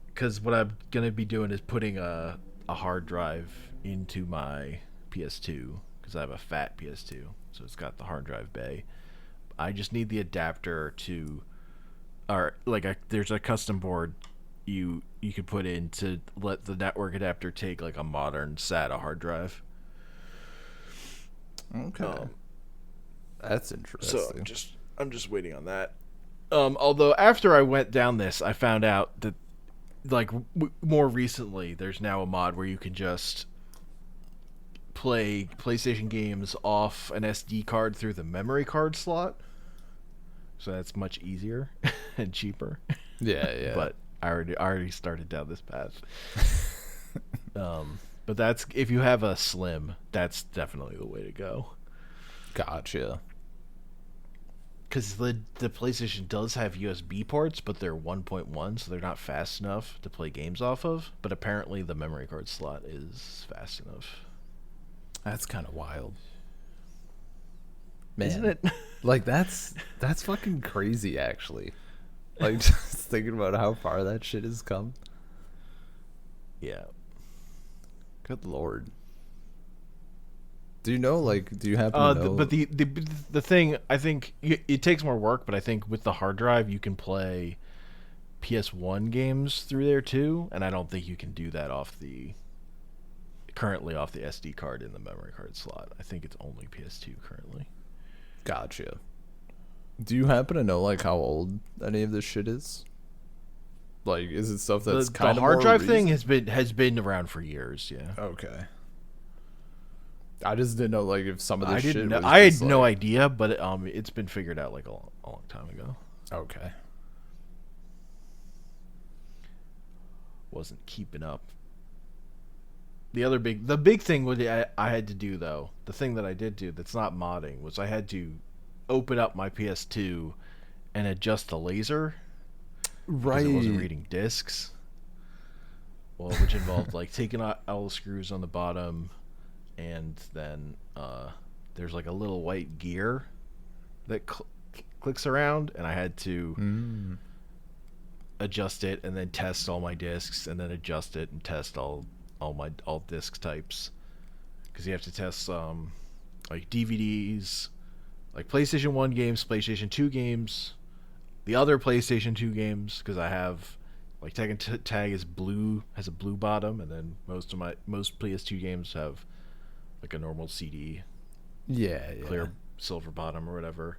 because what I'm gonna be doing is putting a hard drive into my PS2 because I have a fat PS2, so it's got the hard drive bay. I just need the adapter to, or there's a custom board you could put in to let the network adapter take a modern SATA hard drive. Okay. That's interesting. So I'm just waiting on that. Although after I went down this, I found out that more recently there's now a mod where you can just play PlayStation games off an SD card through the memory card slot. So that's much easier and cheaper. Yeah. But I already started down this path. But that's, if you have a Slim, that's definitely the way to go. Gotcha. Because the PlayStation does have USB ports, but they're 1.1, so they're not fast enough to play games off of. But apparently the memory card slot is fast enough. That's kind of wild. Man. Isn't it? That's fucking crazy, actually. Just thinking about how far that shit has come. Yeah. Good lord. Do you know, do you happen to know? But the thing, I think it takes more work, but I think with the hard drive you can play PS1 games through there too, and I don't think you can do that currently off the SD card in the memory card slot. I think it's only PS2 currently. Gotcha. Do you happen to know how old any of this shit is? Is it stuff that's kind of the hard more drive thing has been around for years? Yeah. Okay. I just didn't know if some of this shit was I had just, no idea, but it's been figured out a long time ago. Okay. Wasn't keeping up. The big thing I had to do though, the thing that I did do that's not modding, was I had to open up my PS2 and adjust the laser. Right. Because it wasn't reading discs. Well, which involved taking out all the screws on the bottom, and then there's a little white gear that clicks around, and I had to adjust it and then test all my discs, and then adjust it and test all disc types, because you have to test DVDs, like PlayStation 1 games, PlayStation 2 games, the other PlayStation 2 games, because I have like Tekken Tag is blue, has a blue bottom, and then most PS2 games have like a normal CD, Yeah, clear silver bottom or whatever.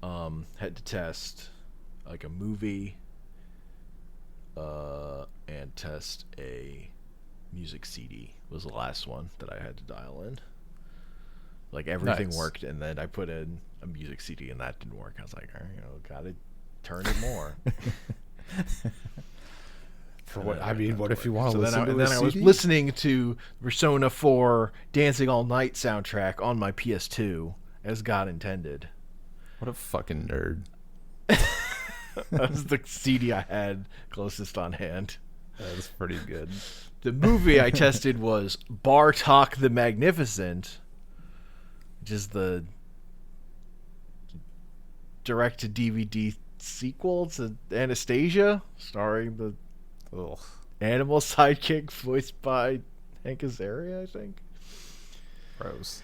Had to test like a movie, and test a music CD was the last one that I had to dial in. Like everything Nice. worked, and then I put in a music CD, and that didn't work. I was like, all right, gotta turn it more. For And what? then I mean, got what to if you work. want to listen to a then I was CD? listening to Persona 4 Dancing All Night soundtrack on my PS2 as God intended. What a fucking nerd. That was the CD I had closest on hand. That's pretty good. The movie I tested was Bartok the Magnificent, which is the direct-to-DVD sequel to Anastasia, starring the Ugh. animal sidekick voiced by Hank Azaria, I think. Gross.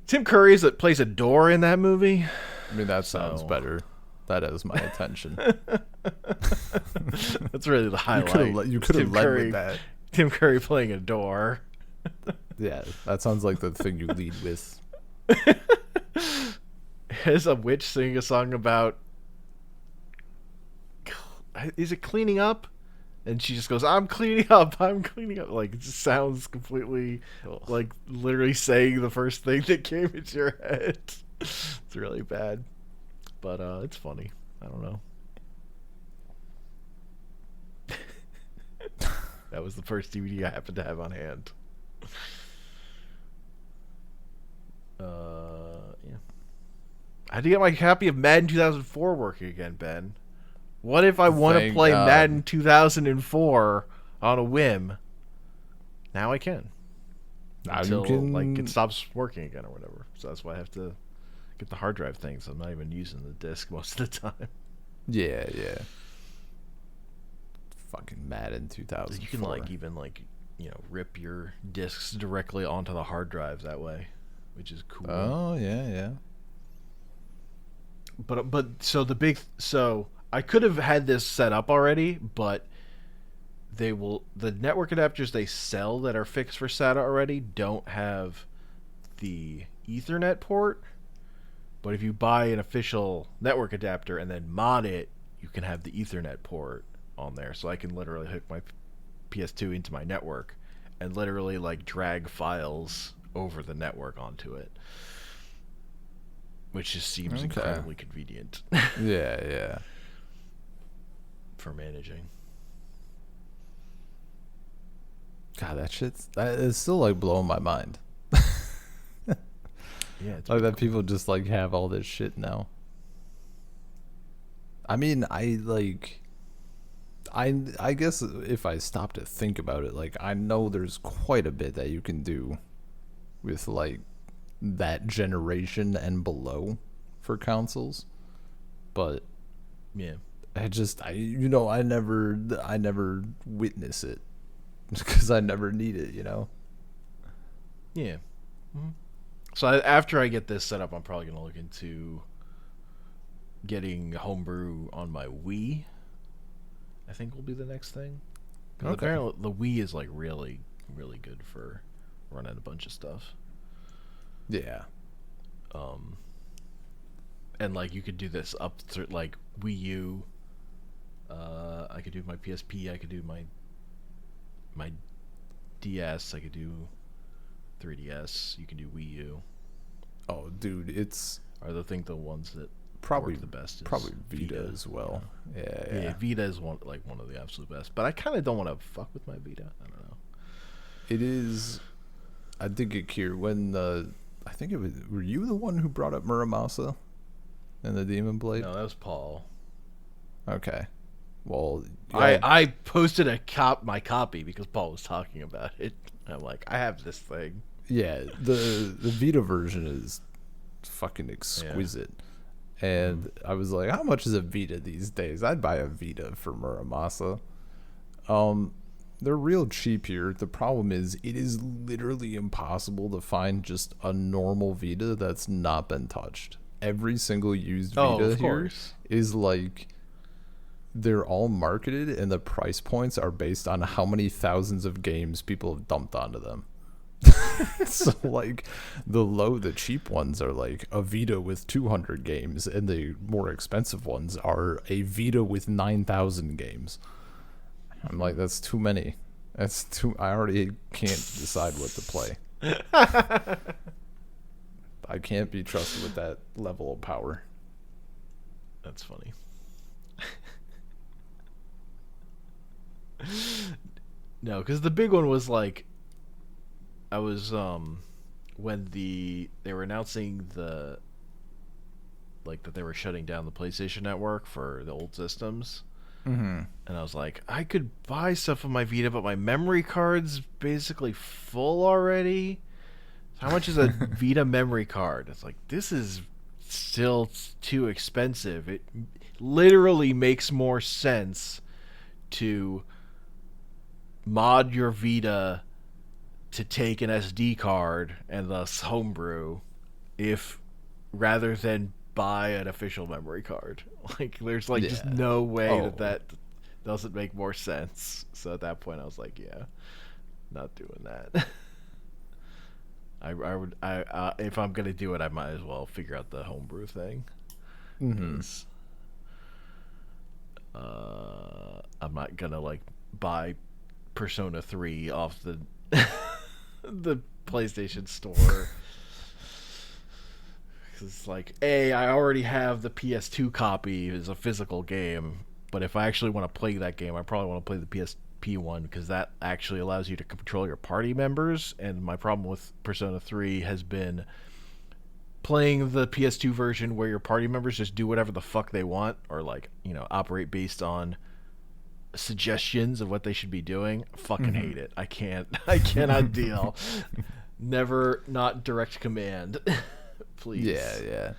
Tim Curry plays a door in that movie. I mean, that sounds So- better. That has my attention. That's really the highlight. You could have Tim led Curry- with that. Tim Curry playing a door. Yeah, that sounds like the thing you lead with. Has a witch singing a song about, is it cleaning up? And she just goes, I'm cleaning up. Like, it just sounds completely like literally saying the first thing that came into your head. It's really bad. But it's funny. I don't know. That was the first DVD I happened to have on hand. Yeah. I had to get my copy of Madden 2004 working again, Ben. What if I want to Thank play God. Madden 2004 on a whim? Now I can. Now Until you can. like it stops working again or whatever. So that's why I have to get the hard drive thing. So I'm not even using the disc most of the time. Yeah. Fucking Madden 2004. You can like even like rip your discs directly onto the hard drive that way, which is cool. Oh yeah. But so I could have had this set up already, but the network adapters they sell that are fixed for SATA already don't have the Ethernet port. But if you buy an official network adapter and then mod it, you can have the Ethernet port on there. So I can literally hook my PS2 into my network and literally like drag files over the network onto it. Which just seems incredibly convenient Yeah. for managing. God, that is still like blowing my mind. Yeah, it's Like that people just like have all this shit now. I mean, I guess if I stop to think about it, like I know there's quite a bit that you can do with like that generation and below for consoles. But yeah. I never witness it because I never need it, Yeah. Mm-hmm. So after I get this set up, I'm probably going to look into getting homebrew on my Wii. I think will be the next thing. 'Cause Okay. apparently the Wii is like really, really good for running a bunch of stuff. Yeah. And like you could do this up to like Wii U. I could do my PSP. I could do my DS. I could do 3DS. You can do Wii U. Oh, dude, it's I think the ones that probably work the best is probably Vita as well. Yeah. Vita is one of the absolute best. But I kind of don't want to fuck with my Vita. I don't know. It is. I think I think it was. Were you the one who brought up Muramasa and the Demon Blade? No, that was Paul. Okay. Well, I posted my copy because Paul was talking about it. I'm like, I have this thing. yeah. The Vita version is fucking exquisite. And I was like, how much is a Vita these days? I'd buy a Vita for Muramasa. They're real cheap here. The problem is it is literally impossible to find just a normal Vita that's not been touched. every single used Vita Oh, of here course. is like they're all marketed and the price points are based on how many thousands of games people have dumped onto them. So like the cheap ones are like a Vita with 200 games, and the more expensive ones are a Vita with 9,000 games. I'm like, that's too many. That's too. I already can't decide what to play. I can't be trusted with that level of power. That's funny. No, because the big one was like, I was when they were announcing the like that they were shutting down the PlayStation Network for the old systems. Mm-hmm. And I was like, I could buy stuff on my Vita, but my memory card's basically full already. How much is a Vita memory card? It's like, this is still too expensive. It literally makes more sense to mod your Vita to take an SD card and thus homebrew, if rather than buy an official memory card. Like, there's like just no way that doesn't make more sense. So at that point, I was like, yeah, not doing that. I would if I'm gonna do it, I might as well figure out the homebrew thing. Mm-hmm. I'm not gonna like buy Persona 3 off the the PlayStation Store. It's like, I already have the PS2 copy as a physical game, but if I actually want to play that game, I probably want to play the PSP one, because that actually allows you to control your party members. And my problem with Persona 3 has been playing the PS2 version where your party members just do whatever the fuck they want, or like, operate based on suggestions of what they should be doing. Fucking hate it. I cannot deal. Never not direct command. Please. Yeah.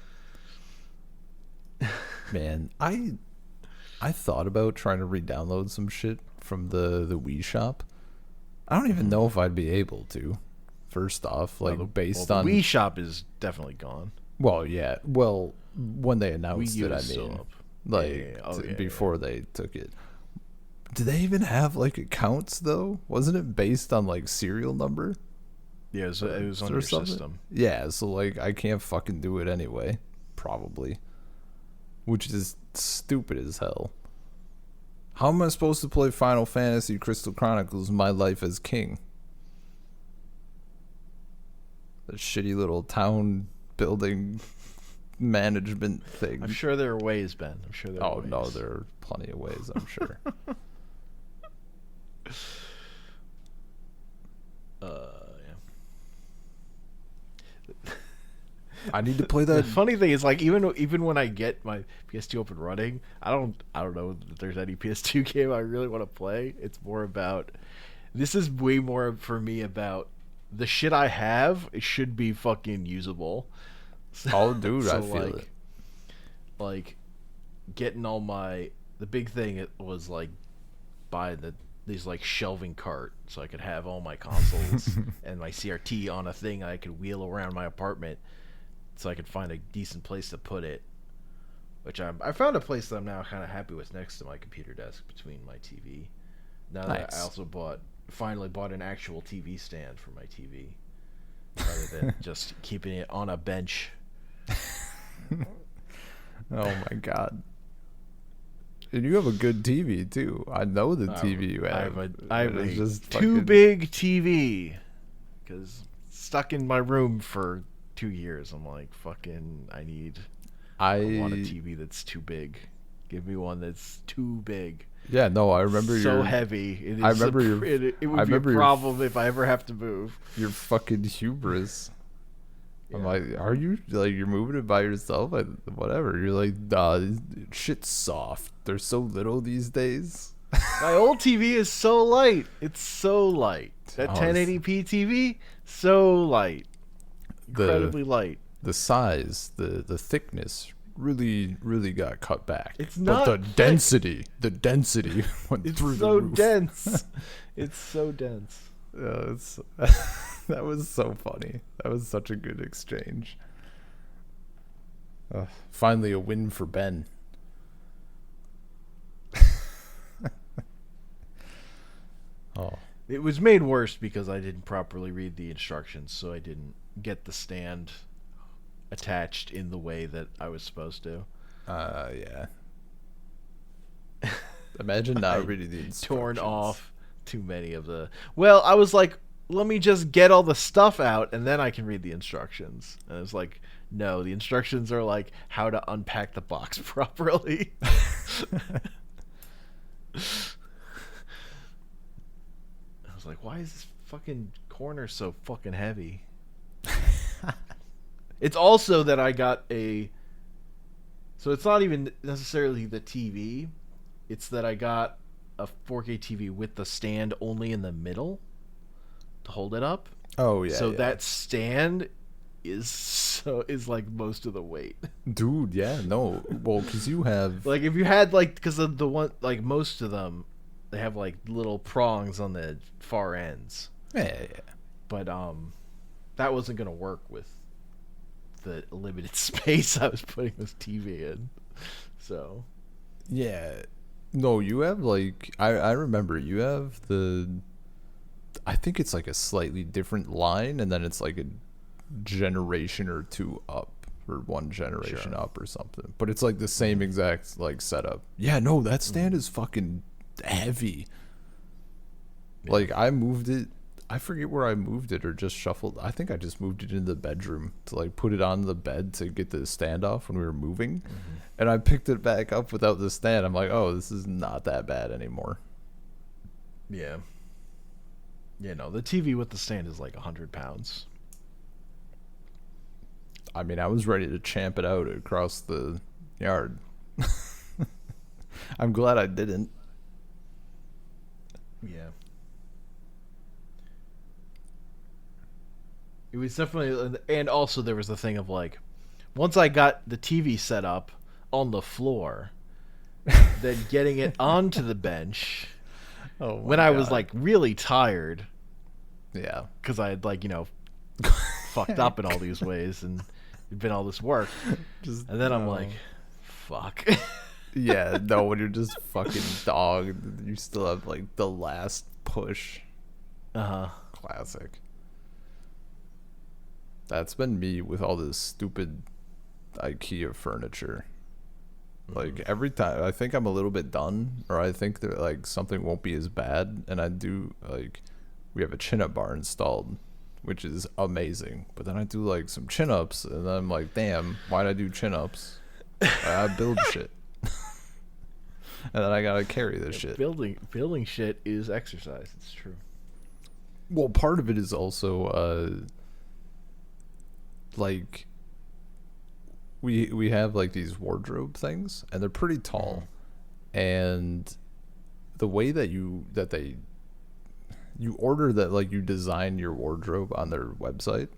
Man, I thought about trying to re-download some shit from the Wii shop. I don't even know if I'd be able to. First off, like, based on the Wii shop is definitely gone. Well, yeah. Well, when they announced Wii U it, I is still mean, up. like before they took it. Do they even have like accounts though? Wasn't it based on like serial number? Yeah, it was on your system. Yeah, so like I can't fucking do it anyway, probably. Which is stupid as hell. How am I supposed to play Final Fantasy Crystal Chronicles My Life as King? The shitty little town building management thing. I'm sure there are ways, Ben. I'm sure there are ways. Oh, no, there are plenty of ways, I'm sure. I need to play that. The funny thing is, like, even when I get my PS2 up and running, I don't know if there's any PS2 game I really want to play. It's more about, this is way more for me about the shit I have. It should be fucking usable. Oh, dude, I feel it. Like, getting all the big thing it was like buying these like shelving cart so I could have all my consoles and my CRT on a thing I could wheel around my apartment, so I could find a decent place to put it. Which I found a place that I'm now kind of happy with next to my computer desk between my TV. Now that I also finally bought an actual TV stand for my TV, rather than just keeping it on a bench. Oh my god. And you have a good TV too. I know the TV you have. I have a just too big TV, because stuck in my room for 2 years. I'm like, fucking, I want a TV that's too big. Give me one that's too big. Yeah, no, I remember so heavy. It would be a problem if I ever have to move. Your fucking hubris. Yeah. I'm like, are you like, you're moving it by yourself? Whatever. You're like, nah, shit's soft. They're so little these days. My old TV is so light. It's so light. That 1080p TV, so light. Incredibly light. The size, the thickness really got cut back. It's not, but the density went through the roof. Dense. It's so dense. That was so funny. That was such a good exchange. Finally, a win for Ben. Oh, It was made worse because I didn't properly read the instructions, so I didn't get the stand attached in the way that I was supposed to. yeah. Imagine not reading the instructions. Torn off too many of the. Well, I was like, let me just get all the stuff out and then I can read the instructions. And I was like, no, the instructions are like how to unpack the box properly. I was like, why is this fucking corner so fucking heavy? It's also that I got a. So it's not even necessarily the TV. It's that I got a 4K TV with the stand only in the middle to hold it up. Oh yeah. So yeah. that stand is like most of the weight. Dude, yeah, no. Well, because you have Like if you had like, because of the one, like most of them, they have like little prongs on the far ends. yeah. But that wasn't gonna work with the limited space I was putting this TV in. So Yeah. No, you have like I remember you have I think it's like a slightly different line and then it's like a generation or two up or one generation up or something. But it's like the same exact like setup. Yeah, no, that stand is fucking heavy. Yeah. Like I moved it I forget where I moved it or just shuffled. I think I just moved it into the bedroom to like put it on the bed to get the stand off when we were moving. Mm-hmm. And I picked it back up without the stand. I'm like, oh, this is not that bad anymore. yeah. Yeah, no, the TV with the stand is like 100 pounds. I mean, I was ready to champ it out across the yard. I'm glad I didn't. Yeah. It was definitely, and also there was the thing of like, once I got the TV set up on the floor, then getting it onto the bench. Oh, when I was like really tired. Yeah. Because I had like, fucked up in all these ways and it'd been all this work. And then I'm like, fuck. Yeah, no, when you're just fucking dog, you still have like the last push. Classic. That's been me with all this stupid Ikea furniture. Like every time I think I'm a little bit done or I think that like something won't be as bad and I do like we have a chin-up bar installed, which is amazing. But then I do like some chin-ups and then I'm like, damn, why'd I do chin-ups? I build shit. And then I gotta carry this shit. Building shit is exercise. It's true. Well, part of it is also like we have like these wardrobe things and they're pretty tall, and the way that you order that, like you design your wardrobe on their website,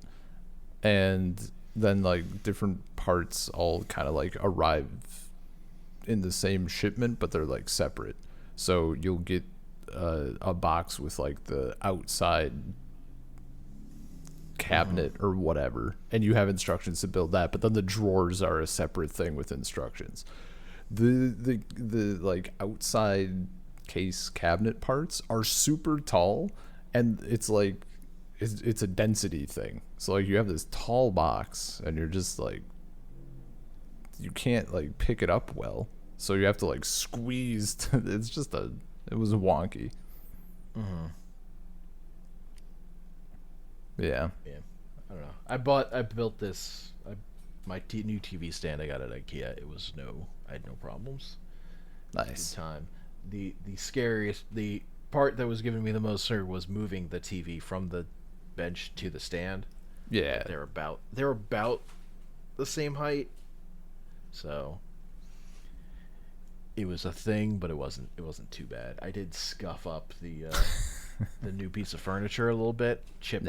and then like different parts all kind of like arrive in the same shipment but they're like separate. So you'll get a box with like the outside cabinet or whatever, and you have instructions to build that, but then the drawers are a separate thing with instructions. The like outside case cabinet parts are super tall, and it's like it's a density thing. So like you have this tall box and you're just like you can't like pick it up well, so you have to like squeeze it's just it was wonky. Yeah. I don't know. I built this. My new TV stand I got at Ikea. I had no problems. Nice. Good time. The part that was giving me the most concern was moving the TV from the bench to the stand. Yeah. They're about the same height. So it was a thing, but it wasn't too bad. I did scuff up the the new piece of furniture a little bit, chipped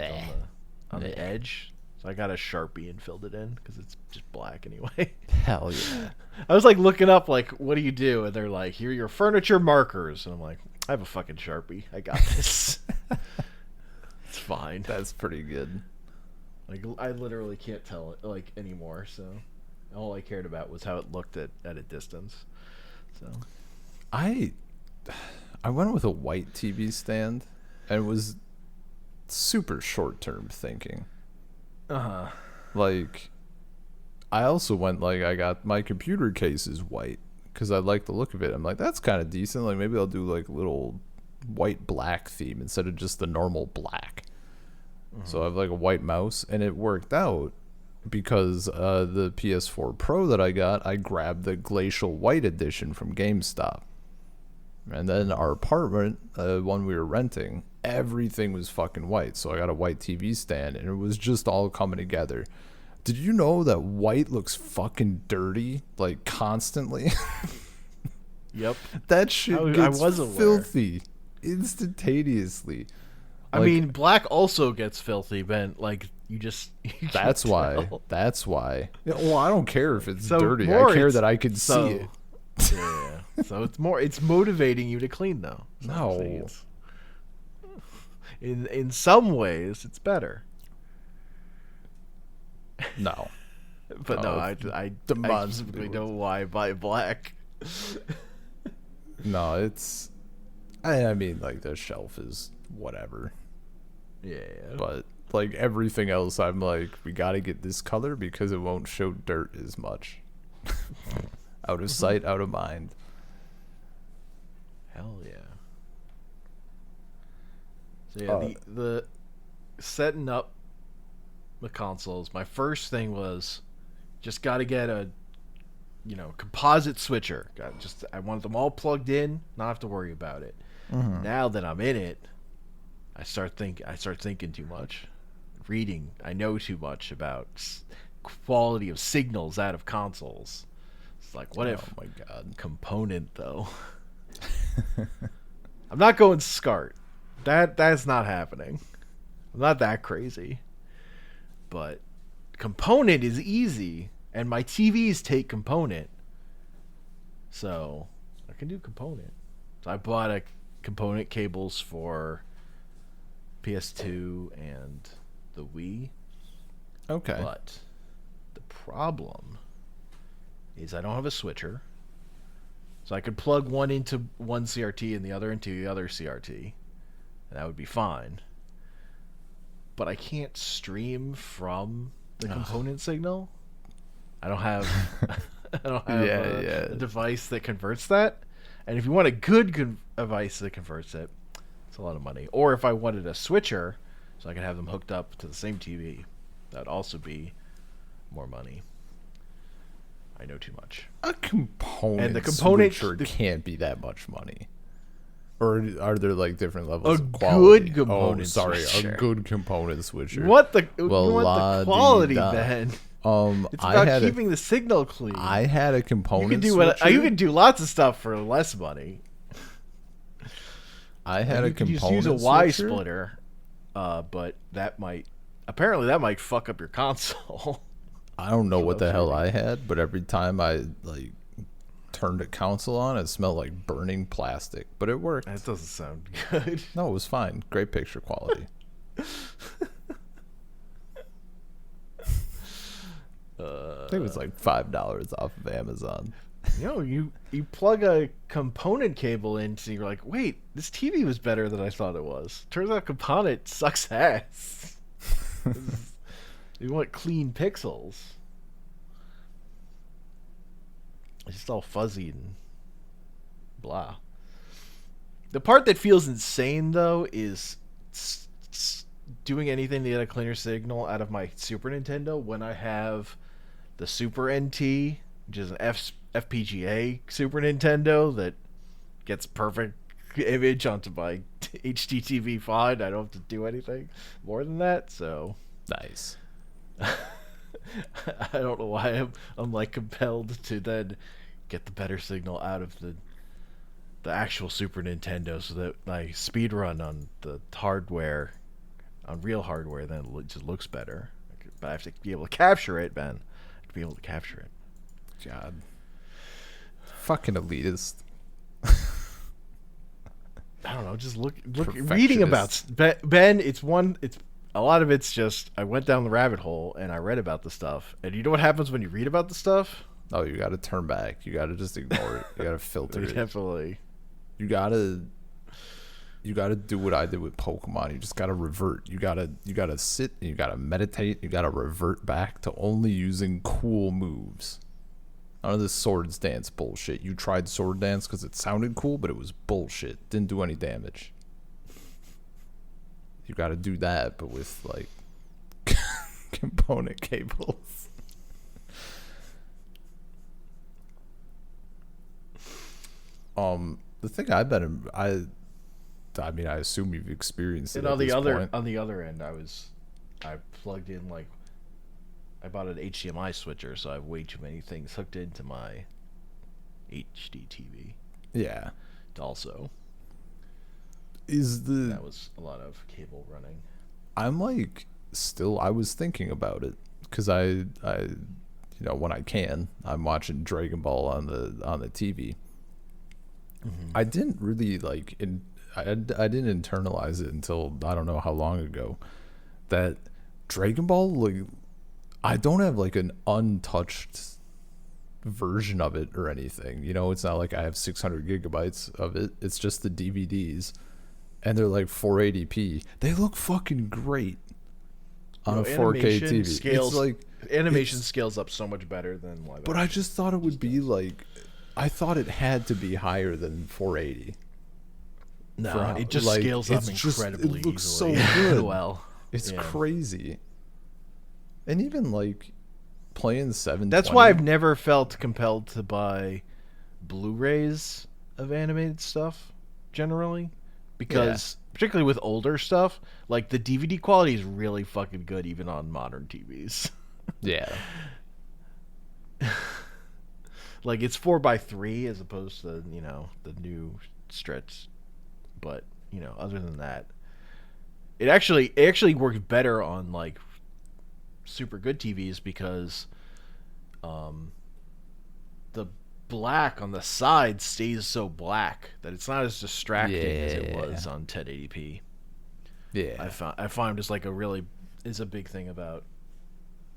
on the edge. So I got a Sharpie and filled it in because it's just black anyway. Hell yeah. I was like looking up like, what do you do? And they're like, here are your furniture markers. And I'm like, I have a fucking Sharpie. I got this. It's fine. That's pretty good. Like I literally can't tell it like anymore. So All I cared about was how it looked at a distance. So I went with a white TV stand, and it was super short-term thinking. Like, I also went, like, I got my computer case is white because I like the look of it. I'm like, that's kind of decent. Like, maybe I'll do like a little white black theme instead of just the normal black. So I have like a white mouse, and it worked out because the PS4 Pro that I got, I grabbed the Glacial White Edition from GameStop. And then our apartment, one we were renting, everything was fucking white. So I got a white TV stand, and it was just all coming together. Did you know that white looks fucking dirty, like, constantly? Yep. That shit I gets was aware. filthy instantaneously. I Like, mean, black also gets filthy, Ben. Like, you can that's why. tell. That's why. Yeah, well, I don't care if it's So dirty. more I care it's- that I can so- see it. Yeah. So it's motivating you to clean, though. So I'm No. saying in some ways, it's better. No. But no, Oh, I demonstrably specifically know why I buy black. No, it's... I mean, like, the shelf is whatever. Yeah. But, like, everything else, I'm like, we gotta get this color because it won't show dirt as much. Out of sight, out of mind. Hell yeah. So yeah, the setting up the consoles, my first thing was just got to get a composite switcher. I want them all plugged in, not have to worry about it. Now that I'm in it, I start thinking too much. Reading, I know too much about quality of signals out of consoles. It's like, what if my God. component though? I'm not going SCART. That's not happening. I'm not that crazy. But component is easy, and my TVs take component. So I can do component. So I bought a component cables for PS2 and the Wii. Okay. But the problem is I don't have a switcher. So I could plug one into one CRT and the other into the other CRT. And that would be fine. But I can't stream from the component signal. I don't have a device that converts that. And if you want a good device that converts it, it's a lot of money. Or if I wanted a switcher, so I could have them hooked up to the same TV, that'd also be more money. I know too much. A component And the component- switcher can't be that much money. Or are there like different levels A of quality? good component Oh, sorry, switcher. a good component switcher. What the Well, quality, la-dee-da. Ben? It's I about had keeping the signal clean. I had a you component can do switcher. you can do lots of stuff for less money. I had a You could component just use a Y switcher. splitter, but that might fuck up your console. I don't know what the That's hell right. I had, but every time I like turned a console on, it smelled like burning plastic. But it worked. That doesn't sound good. No, it was fine. Great picture quality. I think it was like $5 off of Amazon. You plug a component cable into, you're like, wait, this TV was better than I thought it was. Turns out component sucks ass. You want clean pixels. It's just all fuzzy and blah. The part that feels insane, though, is doing anything to get a cleaner signal out of my Super Nintendo when I have the Super NT, which is an FPGA Super Nintendo that gets perfect image onto my HDTV fine. I don't have to do anything more than that, so Nice. I don't know why I'm like compelled to then get the better signal out of the actual Super Nintendo so that my speed run on the hardware, on real hardware, then it just looks better. But I have to be able to capture it, Ben. I have to be able to capture it. God. Fucking elitist. I don't know. Just look reading about Ben. It's a lot of it's just I went down the rabbit hole and I read about the stuff. And you know what happens when you read about the stuff? Oh, you got to turn back. You got to just ignore it. You got to filter it. Definitely. You got to do what I did with Pokemon. You just got to revert. You got to sit and you got to meditate. You got to revert back to only using cool moves. None of this swords dance bullshit. You tried sword dance because it sounded cool, but it was bullshit. Didn't do any damage. You got to do that, but with like component cables. The thing I mean, I assume you've experienced it. And at on the this other point. on the other end, I plugged in like I bought an HDMI switcher, so I have way too many things hooked into my HD TV. Yeah. Also, That was a lot of cable running. I'm like I was thinking about it because I when I can, I'm watching Dragon Ball on the TV. Mm-hmm. I didn't really I didn't internalize it until I don't know how long ago that Dragon Ball, like, I don't have like an untouched version of it or anything. It's not like I have 600 gigabytes of it. It's just the DVDs, and they're like 480p. They look fucking great on a 4K TV. Animation scales up so much better than live But action. I just thought it would be like, I thought it had to be higher than 480. No, it just scales up incredibly it looks easily. so good. Well, it's crazy. And even like playing 720. That's why I've never felt compelled to buy Blu-rays of animated stuff generally, because particularly with older stuff, like the DVD quality is really fucking good even on modern TVs. Yeah. Like it's 4:3 as opposed to, the new stretch. But, other than that, it actually works better on like super good TVs because the black on the side stays so black that it's not as distracting as it was on 1080p. Yeah. I find just like is a big thing about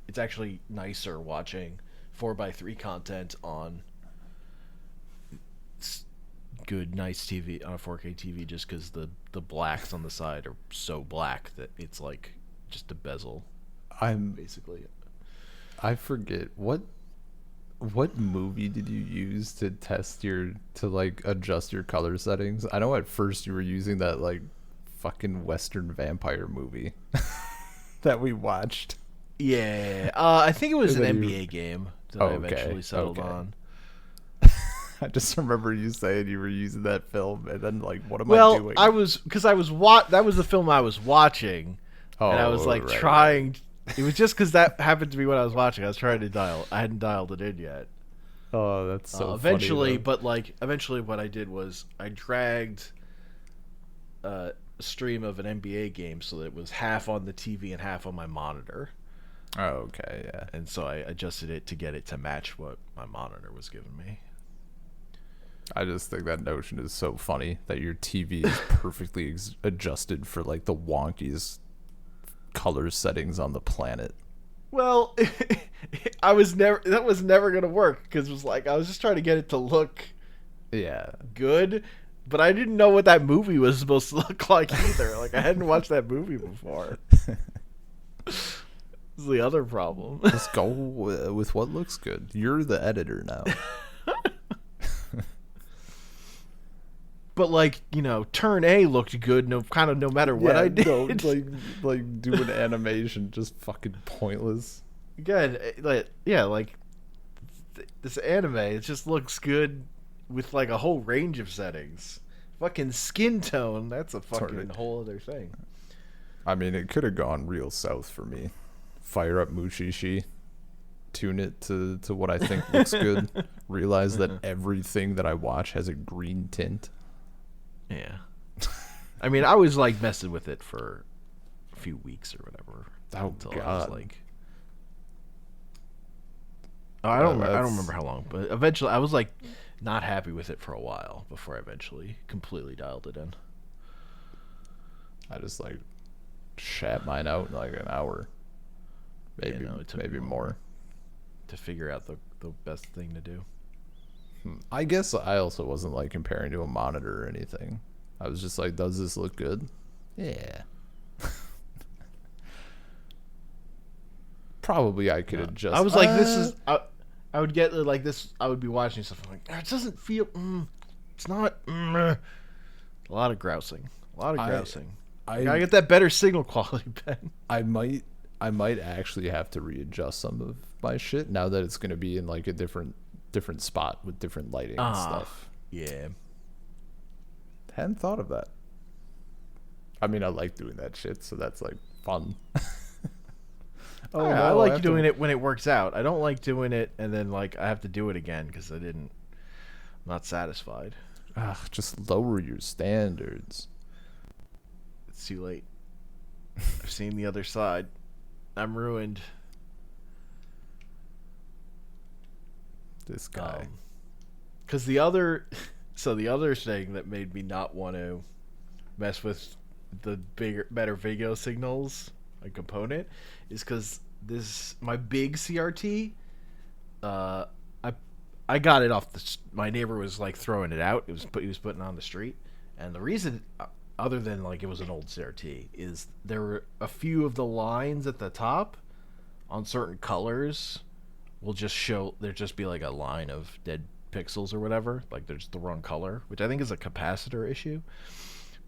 it's actually nicer watching 4:3 content on good, nice TV on a 4K TV, just because the blacks on the side are so black that it's like just a bezel. Basically. I forget what movie did you use to adjust your color settings? I know at first you were using that like fucking Western vampire movie that we watched. Yeah, I think it was an NBA game that I eventually settled on. I just remember you saying you were using that film, and then like, what am I doing? That was the film I was watching, and I was like trying. It was just because that happened to be what I was watching. I was trying to I hadn't dialed it in yet. Oh, that's so eventually, funny, eventually, what I did was I dragged a stream of an NBA game so that it was half on the TV and half on my monitor. Oh, okay, yeah. And so I adjusted it to get it to match what my monitor was giving me. I just think that notion is so funny that your TV is perfectly adjusted for like the wonkiest color settings on the planet. Well, that was never gonna work because it was like I was just trying to get it to look good, but I didn't know what that movie was supposed to look like either. Like I hadn't watched that movie before. This is the other problem. Just go with what looks good. You're the editor now. But like, turn A looked good no matter what I did. No, like doing animation just fucking pointless. Again, this anime, it just looks good with like a whole range of settings. Fucking skin tone, that's a fucking whole other thing. I mean, it could have gone real south for me. Fire up Mushishi, tune it to what I think looks good. Realize that everything that I watch has a green tint. Yeah. I mean, I was like messing with it for a few weeks or whatever. Oh God. I was like, I don't remember how long, but eventually I was like not happy with it for a while before I eventually completely dialed it in. I just like shat mine out in like an hour. Maybe, Yeah, no, it took maybe me more. to figure out the best thing to do. I guess I also wasn't like comparing to a monitor or anything. I was just like, does this look good? Yeah. Probably I could adjust. I was like, this is. I would get like this. I would be watching stuff. I'm like, it doesn't feel. It's not. A lot of grousing. A lot of grousing. I gotta get that better signal quality, Ben. I might actually have to readjust some of my shit now that it's gonna be in like a different spot with different lighting and stuff. Yeah. Hadn't thought of that. I mean, I like doing that shit, so that's like fun. I like doing it when it works out. I don't like doing it and then like I have to do it again because I'm not satisfied. Just lower your standards. It's too late. I've seen the other side. I'm ruined. This guy. Because the other thing that made me not want to mess with the better video signals, a component, is because my big CRT, I got it off my neighbor was like throwing it out. He was putting it on the street, and the reason, other than like it was an old CRT, is there were a few of the lines at the top on certain colors will just show there just be like a line of dead pixels or whatever, like there's the wrong color, which I think is a capacitor issue.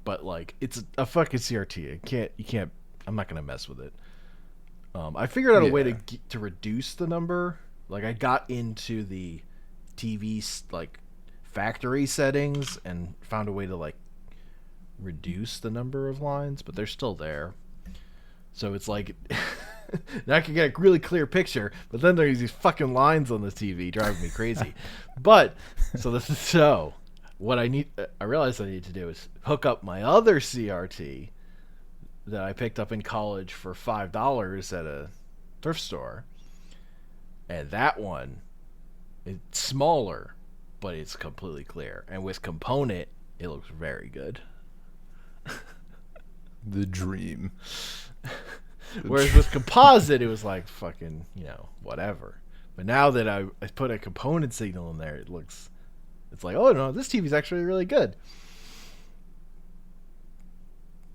But like it's a fucking CRT. You can't. I'm not gonna mess with it. I figured out a way to reduce the number. Like I got into the TV like factory settings and found a way to like reduce the number of lines, but they're still there. So it's like now I can get a really clear picture, but then there's these fucking lines on the TV driving me crazy. But so what I realized I need to do is hook up my other CRT that I picked up in college for $5 at a thrift store, and that one, it's smaller, but it's completely clear, and with component, it looks very good. The dream. Whereas with composite, it was like fucking, whatever. But now that I put a component signal in there, it's like, oh no, this TV's actually really good.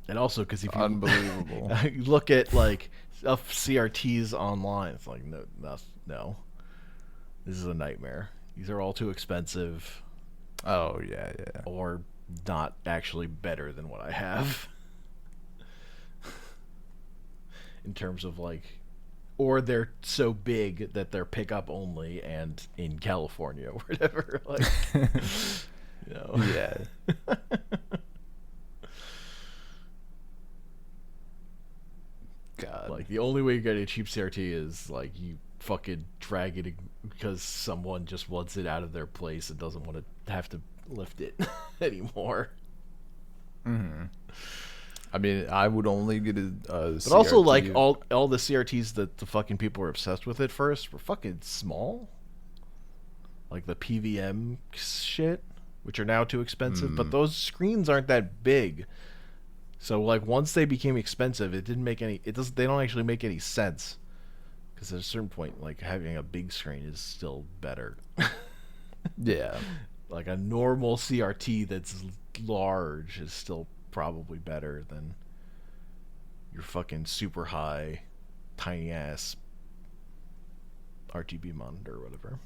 And also because if you unbelievable, you look at like CRTs online, it's like no, this is a nightmare. These are all too expensive. Oh yeah, or not actually better than what I have. In terms of like, or they're so big that they're pickup only and in California or whatever. Like, Yeah. God. Like the only way you get a cheap CRT is like you fucking drag it because someone just wants it out of their place and doesn't want to have to lift it anymore. Mm-hmm. I mean, I would only get a but also like all the CRTs that the fucking people were obsessed with at first were fucking small, like the PVM shit, which are now too expensive. But those screens aren't that big, so like once they became expensive, it didn't make any. They don't actually make any sense, because at a certain point, like having a big screen is still better. Yeah, like a normal CRT that's large is still probably better than your fucking super high, tiny ass RGB monitor or whatever.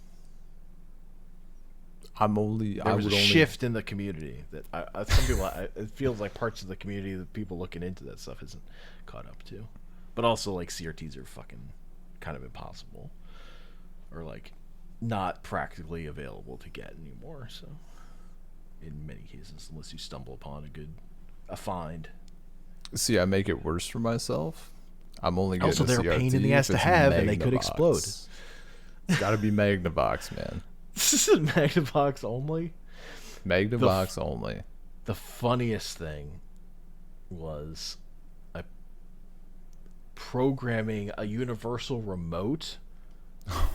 There was a shift in the community that some people. It feels like parts of the community that people looking into that stuff isn't caught up to. But also, like CRTs are fucking kind of impossible, or like not practically available to get anymore. So, in many cases, unless you stumble upon a find. See, I make it worse for myself. I'm only getting also they're a pain in the ass to have, and they could explode. It's got to be Magnavox, man. This is Magnavox only. Magnavox only. The funniest thing was programming a universal remote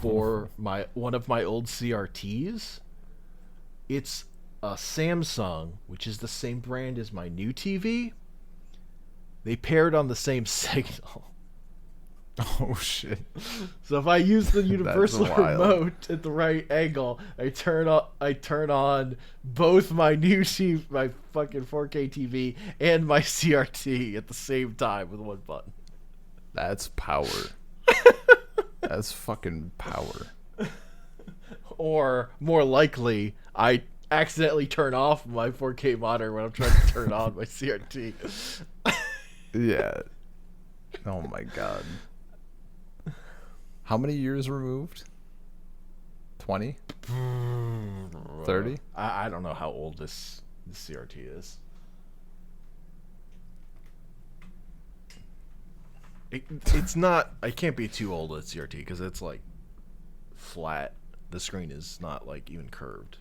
for one of my old CRTs. It's a Samsung, which is the same brand as my new TV, they paired on the same signal. Oh shit. So if I use the universal That's wild. remote at the right angle, I turn on both my my fucking 4K TV and my CRT at the same time with one button. That's power. That's fucking power. Or more likely, I accidentally turn off my 4K monitor when I'm trying to turn on my CRT. Yeah. Oh my god. How many years removed? 20? 30? I don't know how old this CRT is. It's not. I can't be too old at CRT because it's like flat. The screen is not like even curved.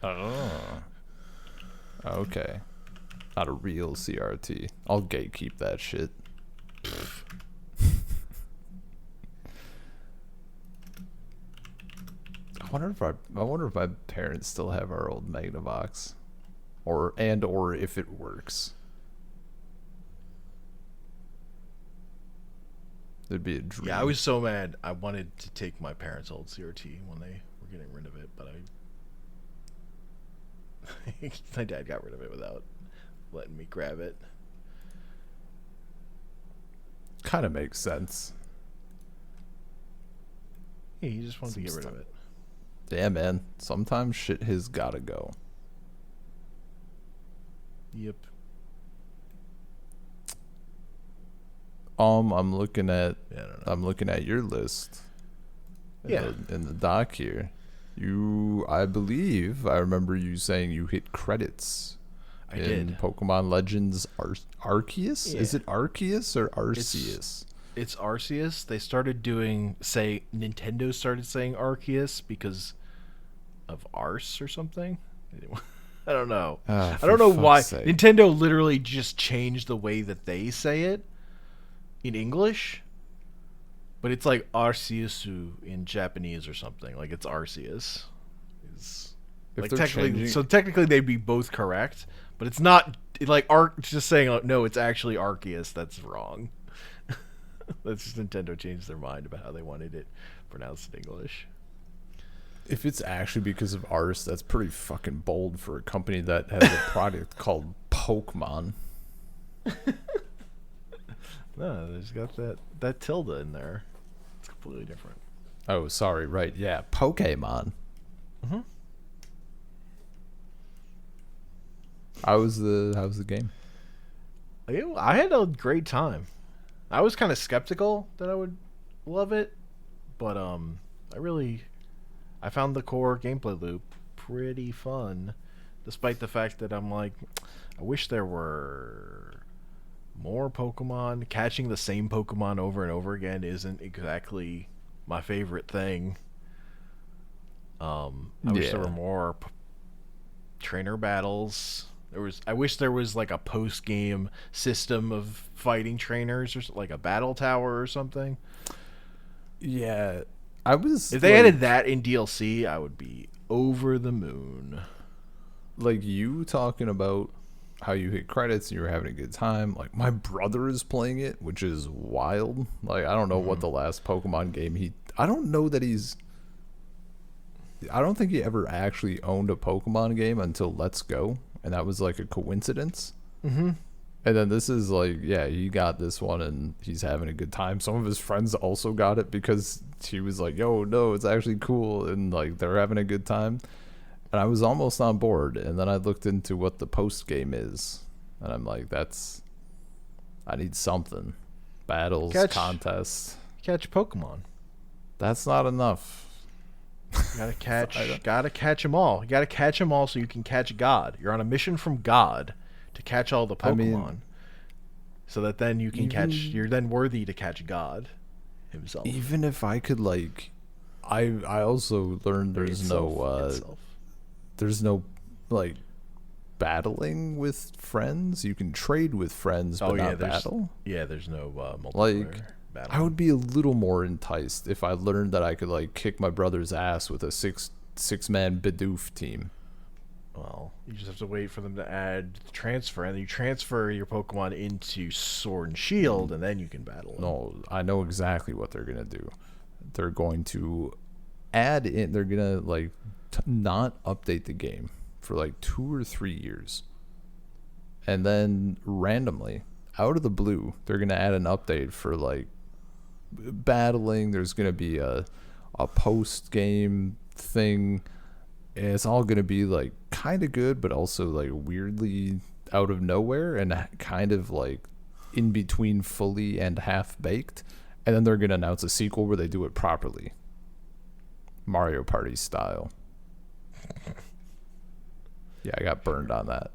Oh. Okay. Not a real CRT. I'll gatekeep that shit. I wonder if my parents still have our old Magnavox, or if it works. It'd be a dream. Yeah, I was so mad. I wanted to take my parents' old CRT when they were getting rid of it, but my dad got rid of it without letting me grab it. Kind of makes sense. Yeah, he just wanted to get rid of it. Yeah, man. Sometimes shit has gotta go. Yep. I'm looking at Yeah, I don't know. I'm looking at your list. Yeah. In the doc here. I believe I remember you saying you hit credits. I in did. Pokemon Legends Arceus? Yeah. Is it Arceus or Arceus? It's Arceus. They started Nintendo started saying Arceus because of Arse or something. I don't know. I don't know why. Nintendo literally just changed the way that they say it in English, but it's like Arceusu in Japanese or something. Like it's Arceus. Like technically they'd be both correct, but it's not like It's just saying no, it's actually Arceus. That's wrong. That's just Nintendo changed their mind about how they wanted it pronounced in English. If it's actually because of Arse, that's pretty fucking bold for a company that has a product called Pokemon. No, there's got that tilde in there. It's completely different. Oh, sorry. Right. Yeah. Pokemon. Mm-hmm. How's the game? I had a great time. I was kind of skeptical that I would love it, but I found the core gameplay loop pretty fun, despite the fact that I'm like, I wish there were more Pokemon. Catching the same Pokemon over and over again isn't exactly my favorite thing. I wish there were more trainer battles. I wish there was like a post-game system of fighting trainers, or like a battle tower or something. Yeah, if they added that in DLC, I would be over the moon. Like you talking about how you hit credits and you were having a good time. Like my brother is playing it, which is wild. Like I don't know what the last Pokemon game I don't think he ever actually owned a Pokemon game until Let's Go, and that was like a coincidence. Mm-hmm. And then this is like, yeah, he got this one and he's having a good time. Some of his friends also got it because he was like, yo, no, it's actually cool. And like, they're having a good time. And I was almost on board. And then I looked into what the post game is. And I'm like, I need something. Battles, contests. Catch Pokemon. That's not enough. You gotta catch them all. You gotta catch them all so you can catch God. You're on a mission from God to catch all the Pokemon, so that then you can you're then worthy to catch God himself. Even if I could, like, I also learned there's no like battling with friends. You can trade with friends, but not battle. Yeah, there's no multiplayer. Like, I would be a little more enticed if I learned that I could like kick my brother's ass with a six-man Bidoof team. Well, you just have to wait for them to add transfer, and then you transfer your Pokemon into Sword and Shield, and then you can battle them. No, I know exactly what they're gonna do. They're going to add in. They're gonna like not update the game for like 2 or 3 years, and then randomly, out of the blue, they're gonna add an update for like battling. There's gonna be a post game thing. And it's all gonna be like kind of good, but also like weirdly out of nowhere and kind of like in between fully and half baked. And then they're gonna announce a sequel where they do it properly, Mario Party style. Yeah, I got burned on that.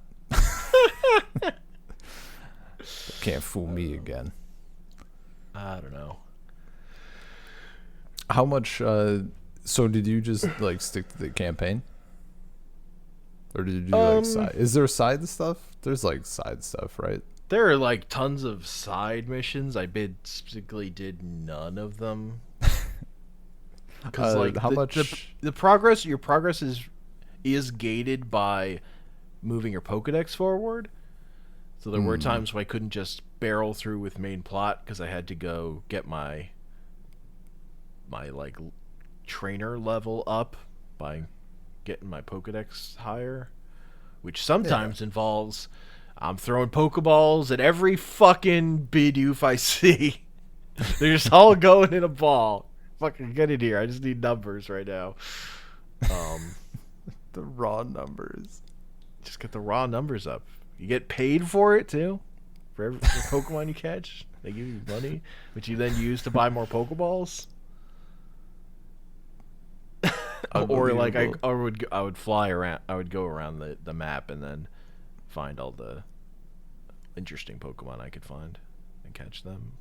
Can't fool me again. I don't know. How much? So did you just like stick to the campaign? Or did you do like side? Is there side stuff? There's like side stuff, right? There are like tons of side missions. I basically did none of them. Because like how much? The progress, your progress is gated by moving your Pokedex forward. So there were times where I couldn't just barrel through with main plot because I had to go get my like trainer level up by getting my Pokedex higher, which sometimes involves I'm throwing Pokeballs at every fucking Bidoof I see. They're just all going in a ball. Fucking get in here. I just need numbers right now. The raw numbers. Just get the raw numbers up. You get paid for it too. For every Pokemon you catch, they give you money, which you then use to buy more Pokeballs. Or like I would fly around. I would go around the map and then find all the interesting Pokemon I could find and catch them,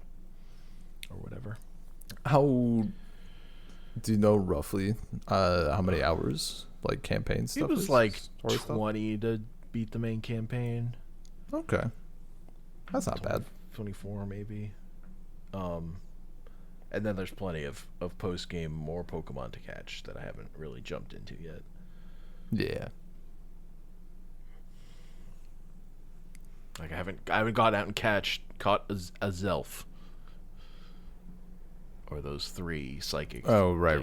or whatever. How do you know roughly how many hours like campaign stuff? It was like 20 to beat the main campaign. Okay, that's not bad. 24 maybe. And then there's plenty of post game more Pokemon to catch that I haven't really jumped into yet. Yeah. Like I haven't gone out and caught a Zelf. Or those 3 psychic. Oh right.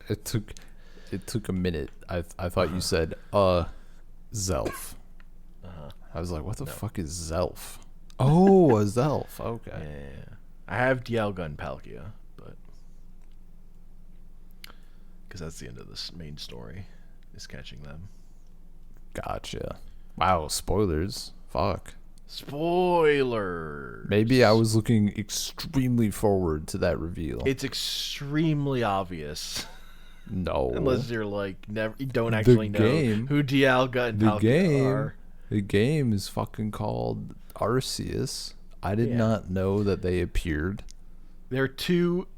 It took a minute. I thought you said Zelf. I was like, what the fuck is Zelf? Oh, a Zelf. Okay. Yeah. I have Dialga and Palkia, but because that's the end of this main story, is catching them. Gotcha. Wow, spoilers. Fuck. Spoilers. Maybe I was looking extremely forward to that reveal. It's extremely obvious. No. Unless you're like you don't actually know who Dialga and Palkia are. The game is fucking called Arceus. I did not know that they appeared. There are 2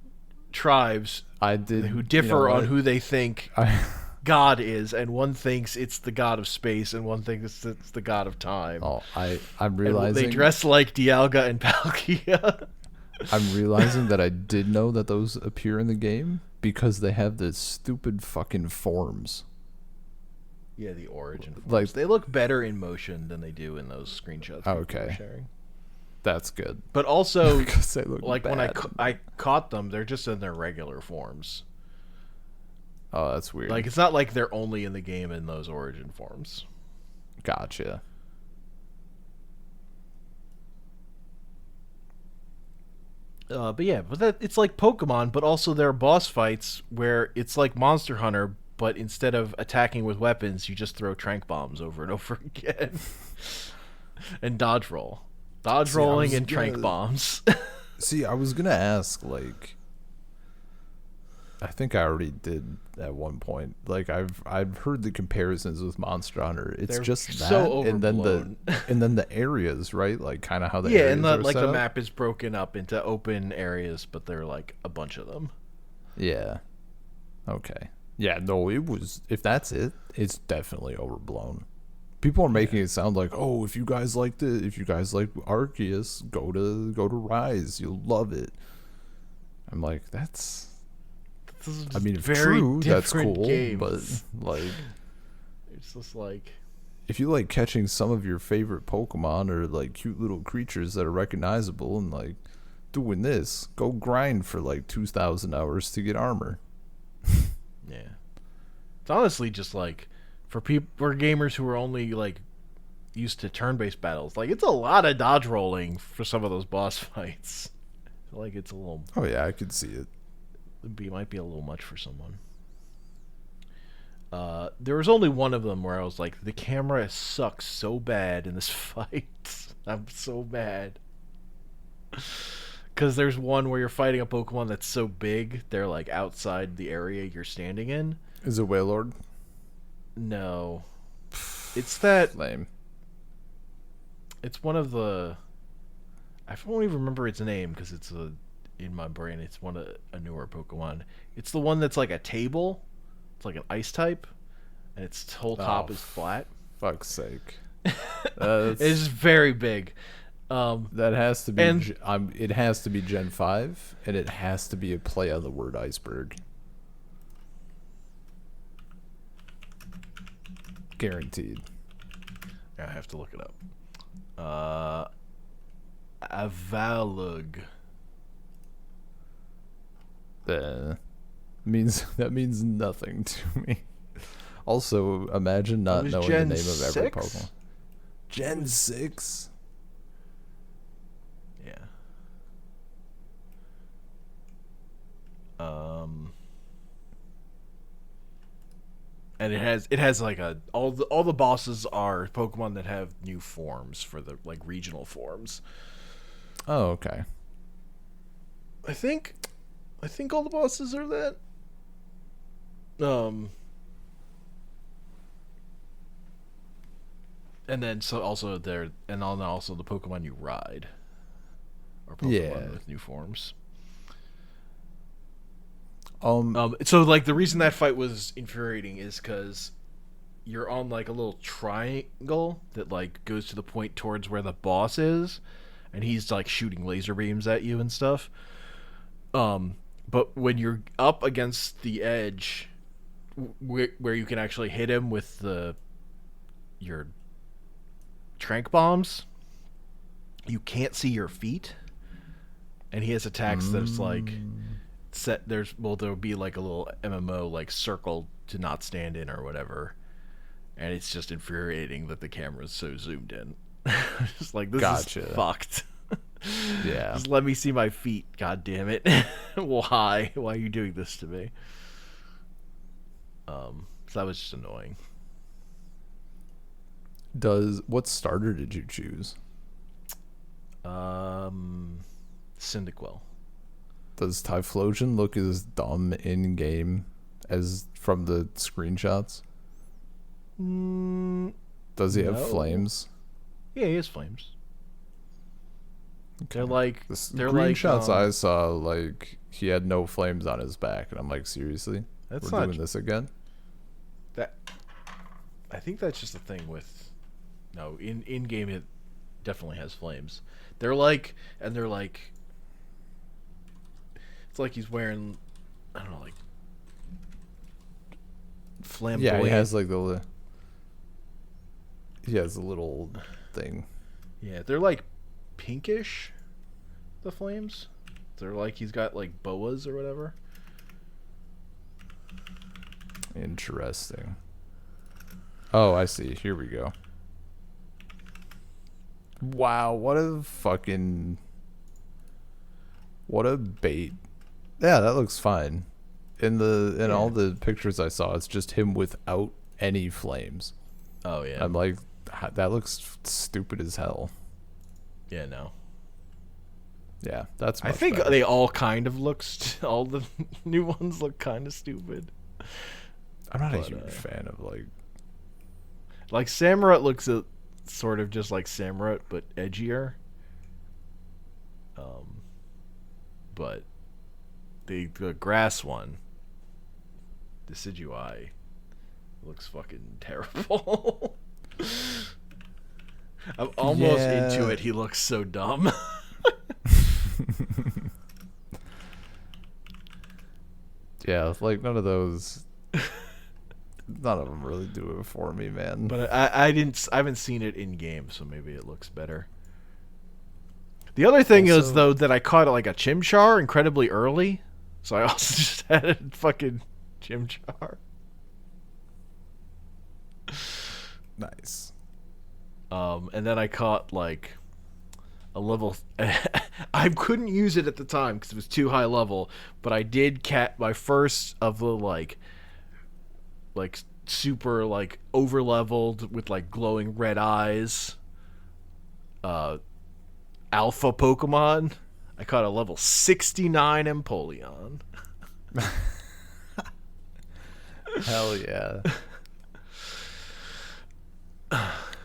tribes who differ on who they think God is, and one thinks it's the god of space, and one thinks it's the god of time. Oh, I'm realizing they dress like Dialga and Palkia. I'm realizing that I did know that those appear in the game because they have the stupid fucking forms. Yeah, the origin forms. Like, they look better in motion than they do in those screenshots. Okay. Sharing. That's good. But also, they look like bad. when I caught them, they're just in their regular forms. Oh, that's weird. Like, it's not like they're only in the game in those origin forms. Gotcha. But yeah, it's like Pokemon, but also there are boss fights where it's like Monster Hunter, but instead of attacking with weapons, you just throw tranq bombs over and over again. And dodge roll. Dodge rolling and tranq bombs. See, I was gonna ask, like, I think I already did at one point. Like, I've heard the comparisons with Monster Hunter. It's They're just that, so and then overblown. the areas, right? Like, kind of how the areas and are like set the up. map is broken up into open areas, but there are like a bunch of them. Yeah. Okay. Yeah. No, it was. If that's it, it's definitely overblown. People are making it sound like, oh, if you guys like Arceus, go to Rise, you'll love it. I'm like, I mean, if very true, that's cool, games. but like, It's just like, if you like catching some of your favorite Pokemon or like cute little creatures that are recognizable and like doing this, go grind for like 2,000 hours to get armor. yeah. It's honestly just like for gamers who are only like used to turn-based battles. Like it's a lot of dodge rolling for some of those boss fights. I feel like it's a little. Oh yeah, I could see it. Might be a little much for someone. There was only one of them where I was like, the camera sucks so bad in this fight. I'm so mad. Because there's one where you're fighting a Pokemon that's so big, they're like outside the area you're standing in. Is it Wailord? No. It's that. Lame. It's one of the. I don't even remember its name because it's in my brain. It's a newer Pokemon. It's the one that's like a table. It's like an ice type, and its whole top is flat. Fuck's sake. It's very big. That has to be. It has to be Gen 5, and it has to be a play on the word iceberg. Guaranteed. I have to look it up. Avalug. That means nothing to me. Also, imagine not knowing Gen the name of every 6? Pokemon. Gen 6? Yeah. And it has like all the bosses are Pokemon that have new forms for the like regional forms. Oh, okay. I think all the bosses are that. And then also the Pokemon you ride are Pokemon with new forms. So like the reason that fight was infuriating is because you're on like a little triangle that like goes to the point towards where the boss is, and he's like shooting laser beams at you and stuff. But when you're up against the edge, where you can actually hit him with your trank bombs, you can't see your feet, and he has attacks that's like there'll be like a little MMO like circle to not stand in or whatever, and it's just infuriating that the camera's so zoomed in. Just like, this is fucked. Yeah. Just let me see my feet, god damn it. Why are you doing this to me? So that was just annoying. What starter did you choose? Cyndaquil. Does Typhlosion look as dumb in game as from the screenshots? Does he have flames? Yeah, he has flames. Okay. They're like the screenshots I saw, like he had no flames on his back, and I'm like, seriously, we're doing this again? I think that's just a thing with. No, in game it definitely has flames. They're like. It's like he's wearing, I don't know, like flamboyant. Yeah, he has like he has a little thing. Yeah, they're like pinkish. The flames. They're like he's got like boas or whatever. Interesting. Oh, I see. Here we go. Wow, what a bait. Yeah, that looks fine. In all the pictures I saw, it's just him without any flames. Oh yeah. I'm like, that looks stupid as hell. Yeah, no. Yeah, that's much I think better. they all kind of look all the new ones look kind of stupid. I'm not a huge fan of like Samurott looks sort of just like Samurott but edgier. But the grass one, Decidueye, looks fucking terrible. I'm almost into it. He looks so dumb. Yeah, like none of those None of them really do it for me, man. But I haven't seen it in game, so maybe it looks better. The other thing is though that I caught like a Chimchar incredibly early, so I also just had a fucking Chimchar. Nice. And then I caught like a level. I couldn't use it at the time because it was too high level, but I did catch my first of the like super like over leveled with like glowing red eyes. Alpha Pokemon. I caught a level 69 Empoleon. Hell yeah.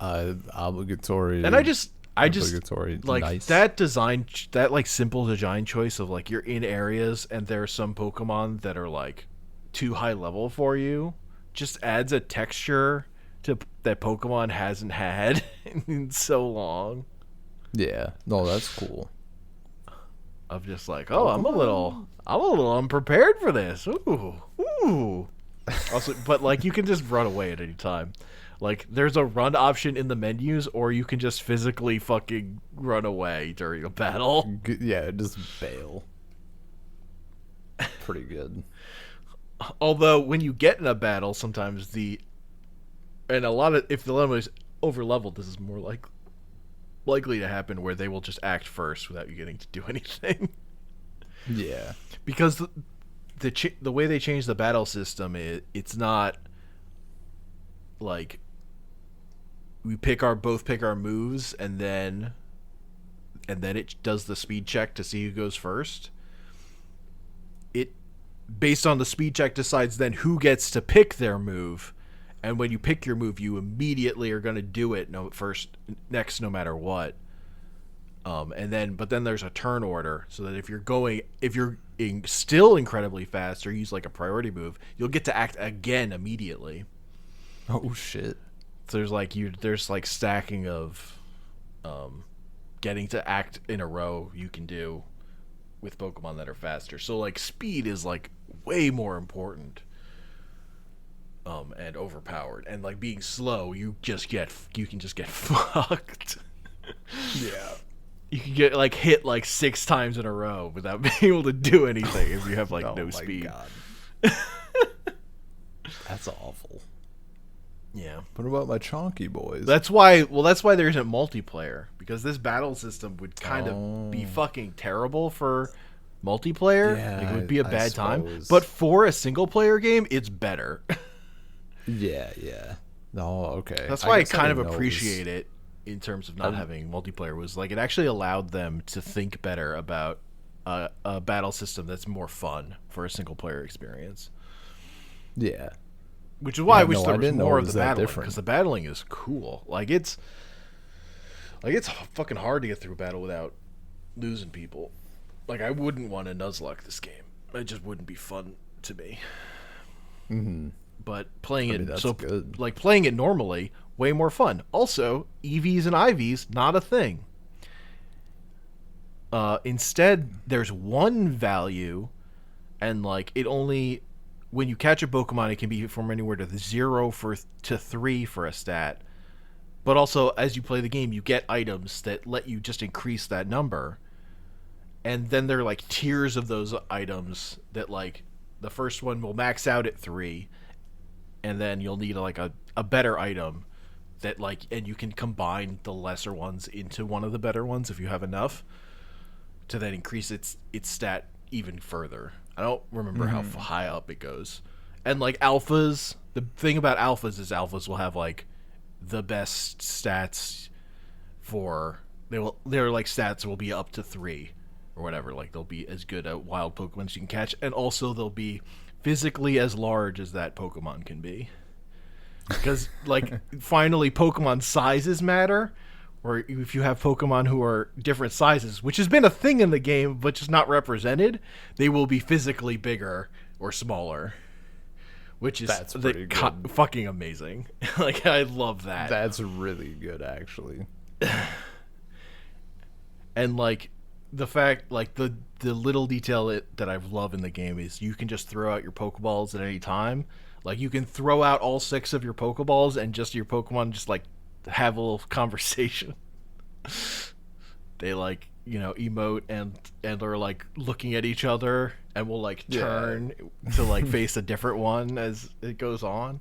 Obligatory. And I just like nice. that design, that like simple design choice of like you're in areas and there are some Pokemon that are like too high level for you, just adds a texture to that Pokemon hasn't had in so long. Yeah, no, that's cool. Of just like, oh, I'm a little unprepared for this. Ooh. Also, but like you can just run away at any time. Like there's a run option in the menus, or you can just physically fucking run away during a battle. Yeah, just bail. Pretty good. Although when you get in a battle, sometimes if the level is over leveled, this is more likely to happen where they will just act first without you getting to do anything. Yeah, because the way they changed the battle system, it's not like we both pick our moves and then it does the speed check to see who goes first. It based on the speed check decides then who gets to pick their move. And when you pick your move, you immediately are going to do it next no matter what. But then there's a turn order, so that if you're still incredibly fast or use like a priority move, you'll get to act again immediately. Oh shit! So there's like stacking of, getting to act in a row you can do with Pokemon that are faster. So like speed is like way more important. And overpowered, and like being slow, you can just get fucked. Yeah, you can get like hit like 6 times in a row without being able to do anything if you have like no speed. God. That's awful. Yeah. What about my chonky boys? That's why there isn't multiplayer, because this battle system would kind of be fucking terrible for multiplayer. Yeah, like, it would be a bad time. suppose. But for a single player game, it's better. Yeah. No, okay. That's why I guess kind of didn't know appreciate it in terms of not having multiplayer. Was like it actually allowed them to think better about a battle system that's more fun for a single player experience. Yeah. Which is why I wish no, there I was didn't know more it of was the that battling, different. because the battling is cool. Like it's fucking hard to get through a battle without losing people. Like I wouldn't want to Nuzlocke this game. It just wouldn't be fun to me. Mm-hmm. But playing that's it good. like playing it normally, way more fun. Also, EVs and IVs, not a thing. Instead, there's one value, and like it only when you catch a Pokemon, it can be from anywhere to 0 to 3 for a stat. But also, as you play the game, you get items that let you just increase that number. And then there are like tiers of those items that like the first one will max out at 3, and then you'll need like a better item that like, and you can combine the lesser ones into one of the better ones if you have enough to then increase its stat even further. I don't remember how high up it goes. And like alphas, the thing about alphas is alphas will have like the best stats for their like stats will be up to 3 or whatever. Like they'll be as good at wild Pokemon as you can catch, and also they'll be physically as large as that Pokemon can be. Because like finally Pokemon sizes matter. Or if you have Pokemon who are different sizes, which has been a thing in the game, but just not represented, they will be physically bigger or smaller, which is fucking amazing. Like, I love that. That's really good, actually. And, like, the fact, like, the little detail that I love in the game is you can just throw out your Pokeballs at any time. Like you can throw out all 6 of your Pokeballs and just your Pokemon just like have a little conversation. They like, emote and are like looking at each other and will like turn to like face a different one as it goes on.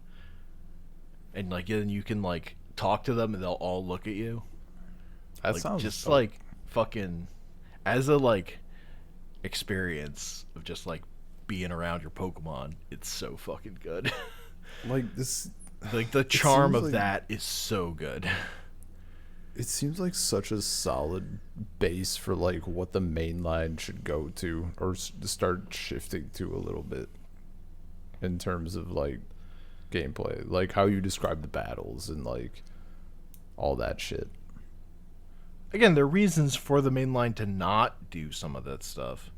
And like then you can like talk to them and they'll all look at you. That like, sounds just dope. like fucking as a like experience of just like being around your Pokemon, it's so fucking good. Like this, Like the charm of like, that is so good. It seems like such a solid base for like what the main line should go to or start shifting to a little bit in terms of like gameplay, like how you describe the battles and like all that shit. Again, there are reasons for the main line to not do some of that stuff.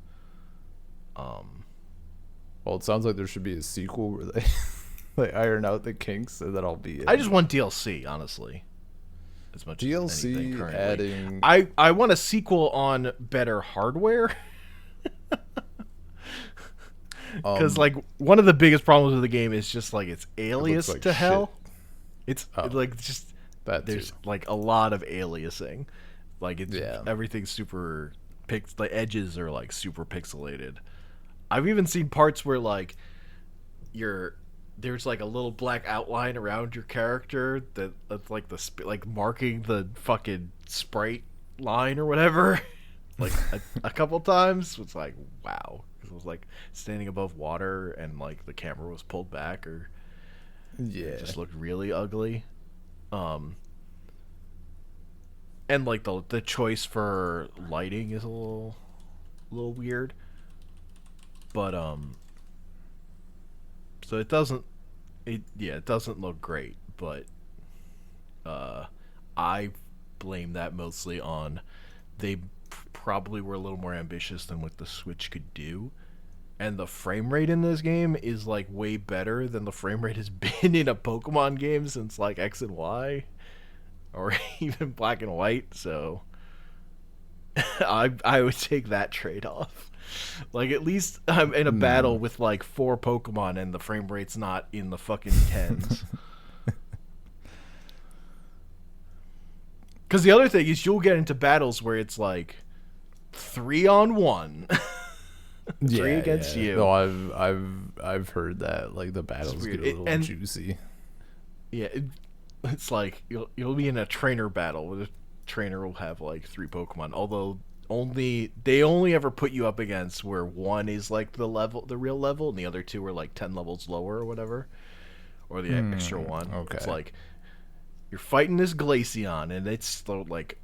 Well, it sounds like there should be a sequel where they they iron out the kinks, and then I'll be in. I just want DLC, honestly. As much as anything DLC currently. adding. I want a sequel on better hardware. Because like one of the biggest problems with the game is just like it's alias like to hell. shit. It's like just That there's too. like a lot of aliasing. Like it's Yeah. everything's super the edges are like super pixelated. I've even seen parts where like there's like a little black outline around your character that's like like marking the fucking sprite line or whatever. Like a couple times it's like wow, because it was like standing above water and like the camera was pulled back or Yeah. it just looked really ugly. And like the choice for lighting is a little weird. But so it doesn't look great, but I blame that mostly on they probably were a little more ambitious than what the Switch could do. And the frame rate in this game is like way better than the frame rate has been in a Pokemon game since like X and Y or even Black and White, so I would take that trade off. Like at least I'm in a battle with like 4 Pokemon and the frame rate's not in the fucking tens. Because the other thing is you'll get into battles where it's like 3-on-1, 3 against you. No, I've heard that like the battles get a little juicy. Yeah, it's like you'll be in a trainer battle where the trainer will have like 3 Pokemon, although they only ever put you up against where one is like the real level, and the other 2 are like 10 levels lower or whatever, or the extra one. Okay. It's like you're fighting this Glaceon, and it's like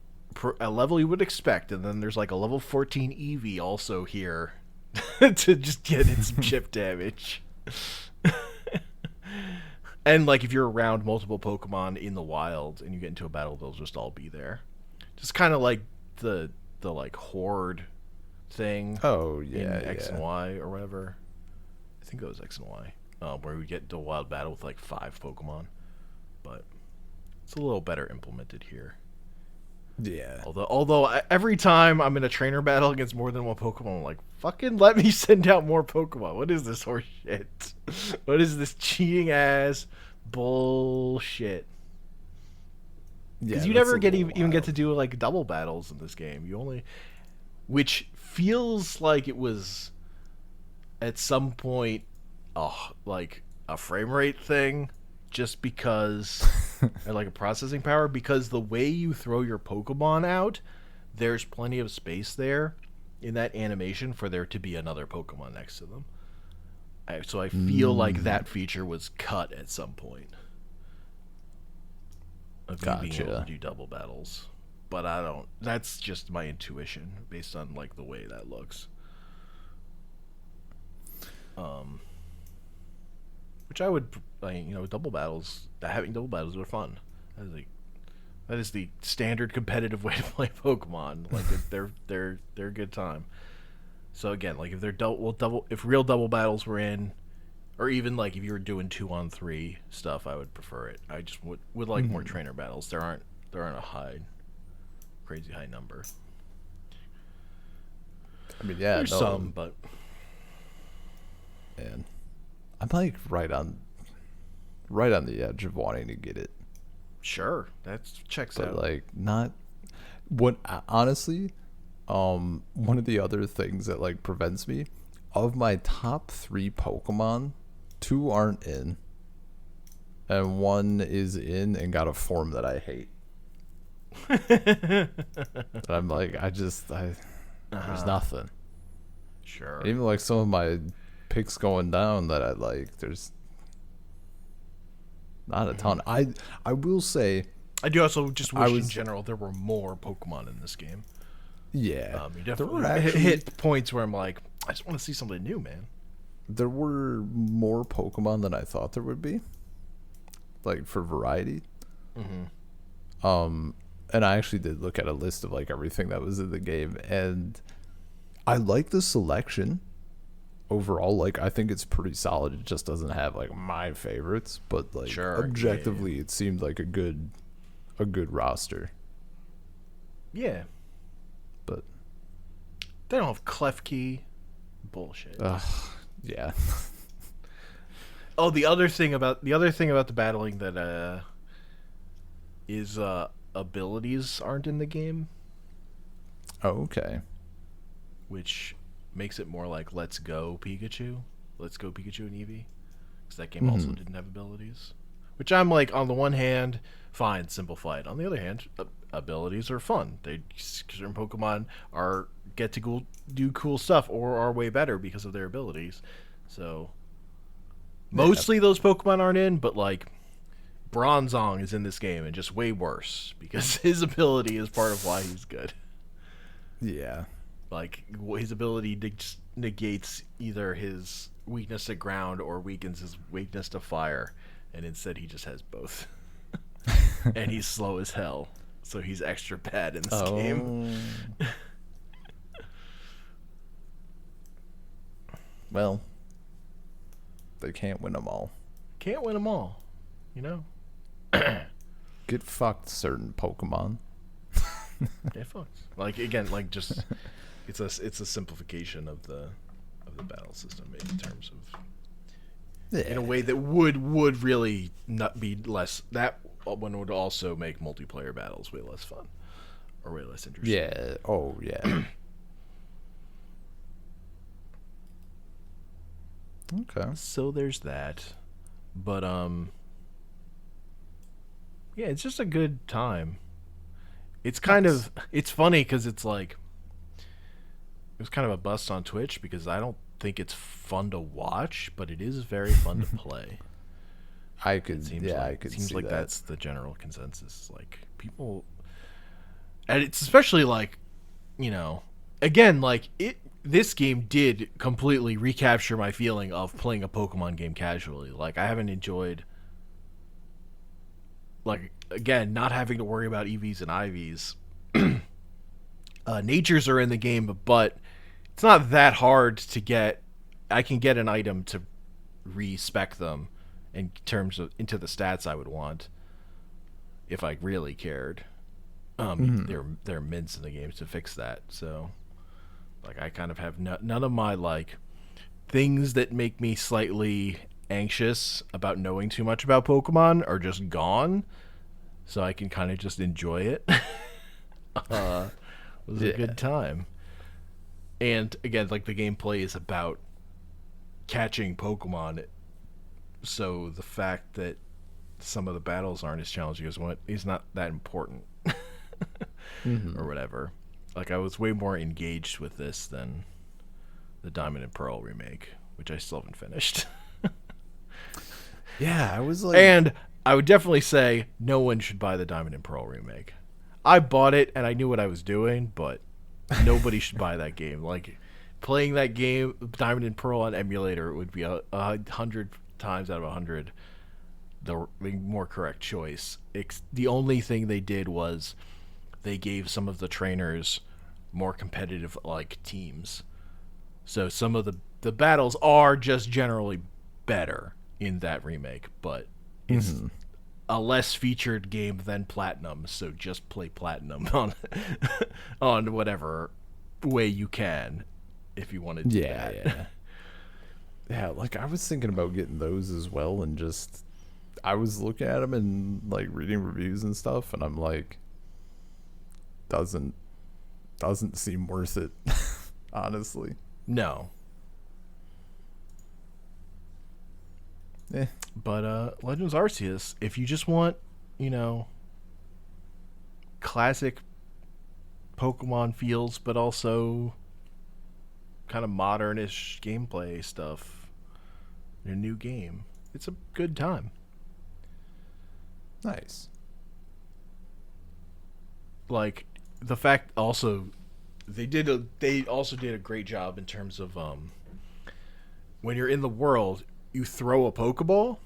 a level you would expect, and then there's like a level 14 Eevee also here to just get its chip damage. And like if you're around multiple Pokemon in the wild and you get into a battle, they'll just all be there. Just kind of like the like horde thing. Oh yeah, in X and Y or whatever. I think it was X and Y, where we get into a wild battle with like 5 Pokemon, but it's a little better implemented here. Yeah. Although every time I'm in a trainer battle against more than one Pokemon, I'm like, fucking let me send out more Pokemon. What is this horse shit? What is this cheating ass bullshit? Because you never even get to do like double battles in this game. You only, which feels like it was at some point, like a frame rate thing, just because, or like a processing power, because the way you throw your Pokemon out, there's plenty of space there in that animation for there to be another Pokemon next to them. So I feel like that feature was cut at some point. Of you being able to do double battles. But I don't, that's just my intuition based on like the way that looks. Which I would, like, double battles, having double battles are fun. That is the standard competitive way to play Pokemon. Like they're a good time. So again, like if they're if real double battles were in, or even like if you were doing 2-on-3 stuff, I would prefer it. I just would like more trainer battles. There aren't a crazy high number. I mean, yeah, there's some, but man, I'm like right on right on the edge of wanting to get it. Sure, that checks But out. like not what honestly, one of the other things that like prevents me of my top 3 Pokemon, 2 aren't in and 1 is in and got a form that I hate. I'm like there's nothing. Sure. Even like some of my picks going down that I like, there's not a ton. I will say I do also just wish in was- general there were more Pokemon in this game. yeah, You there definitely were actually hit points where I'm like, I just want to see something new, man. there were more Pokemon than I thought there would be, like for variety. And I actually did look at a list of like everything that was in the game, and I like the selection overall. Like I think it's pretty solid. It just doesn't have like my favorites, but like Sure, objectively, it seemed like a good roster. Yeah. But They don't have Klefki. Bullshit. yeah, Oh, the other thing about the battling that is abilities aren't in the game, oh, okay. which makes it more like Let's Go Pikachu and Eevee, because that game also didn't have abilities. Which I'm like, on the one hand, fine, simplified. On the other hand, abilities are fun. Certain Pokemon get to do cool stuff or are way better because of their abilities. So mostly those Pokemon aren't in, but like Bronzong is in this game and just way worse because his ability is part of why he's good. Yeah, Like his ability negates either his weakness to ground or weakens his weakness to fire, and instead he just has both. And he's slow as hell, so he's extra bad in this game. Well, they can't win them all. Can't win them all, you know. Get fucked, certain Pokemon. Get fucked. Like again, like just it's a simplification of the battle system in terms of in a way that would really not be less. That one would also make multiplayer battles way less fun or way less interesting. Yeah. Oh yeah. Okay. So there's that, but yeah, it's just a good time. It's kind of it's funny because it's like it was kind of a bust on Twitch because I don't think it's fun to watch, but it is very fun to play. I could Seems see like that. that's the general consensus. Like people, and it's especially like, you know, again, like this game did completely recapture my feeling of playing a Pokemon game casually. Like I haven't enjoyed, like again, not having to worry about EVs and IVs. Natures are in the game, but it's not that hard to get. I can get an item to respec them in terms of into the stats I would want if I really cared. There are mints in the game to fix that, so like I kind of have none of my like things that make me slightly anxious about knowing too much about Pokemon are just gone, so I can kind of just enjoy it. It was a good time. And again, like the gameplay is about catching Pokemon, so the fact that some of the battles aren't as challenging as one is not that important. Or whatever. Like I was way more engaged with this than the Diamond and Pearl remake, which I still haven't finished. Yeah, I was like, And I would definitely say no one should buy the Diamond and Pearl remake. I bought it and I knew what I was doing, but nobody should buy that game. Like playing that game, Diamond and Pearl on emulator, would be 100 times out of 100 the more correct choice. The only thing they did was they gave some of the trainers more competitive like teams. So some of the battles are just generally better in that remake, but it's a less featured game than Platinum, so just play Platinum on on whatever way you can if you want to do that. yeah. Like I was thinking about getting those as well, and just I was looking at them and like reading reviews and stuff, and I'm like, doesn't seem worth it, honestly. No. Eh. But Legends Arceus, if you just want, classic Pokemon feels, but also kind of modernish gameplay stuff in a new game, it's a good time. Nice. Like the fact also they also did a great job in terms of when you're in the world, you throw a Pokeball,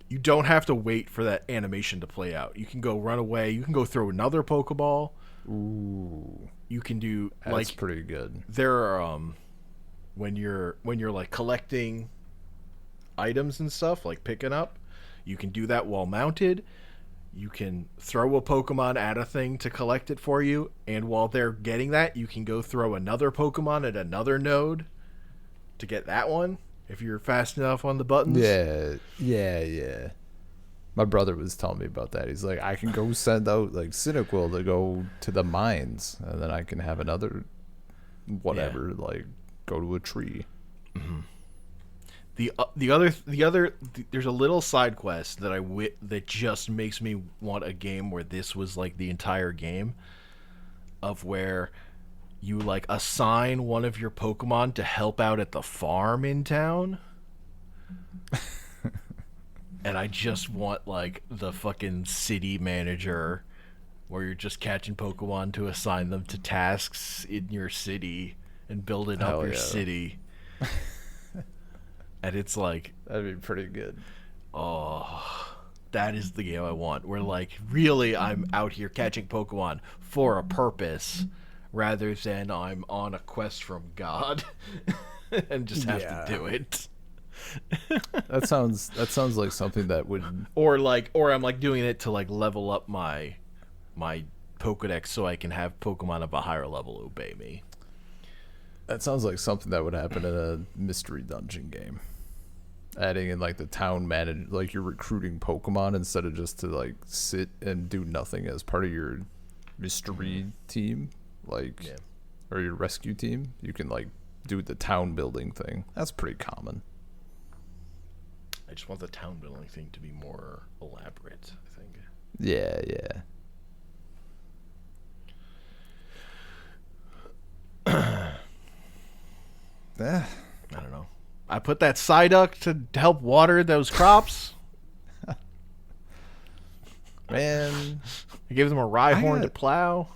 you don't have to wait for that animation to play out. You can go run away, you can go throw another Pokeball. Ooh. You can do That's pretty good. There are when you're like collecting items and stuff, like picking up, you can do that while mounted. You can throw a Pokemon at a thing to collect it for you, and while they're getting that, you can go throw another Pokemon at another node to get that one if you're fast enough on the buttons. Yeah. My brother was telling me about that. He's like, I can go send out like Cyndaquil to go to the mines, and then I can have another whatever, like go to a tree. Mm-hmm. The other there's a little side quest that that just makes me want a game where this was like the entire game, of where you like assign one of your Pokemon to help out at the farm in town. And I just want like the fucking city manager where you're just catching Pokemon to assign them to tasks in your city and building up your city. And it's like, that'd be pretty good. Oh, that is the game I want. Where like really I'm out here catching Pokemon for a purpose rather than I'm on a quest from God and just have to do it. That sounds like something that would or I'm like doing it to like level up my Pokedex so I can have Pokemon of a higher level obey me. That sounds like something that would happen in a mystery dungeon game. Adding in like the town like you're recruiting Pokemon instead of just to like sit and do nothing as part of your mystery team, like or your rescue team. You can like do the town building thing. That's pretty common. I just want the town building thing to be more elaborate, I think. Yeah. I don't know. I put that Psyduck to help water those crops. Man. I gave them a Rhyhorn to plow.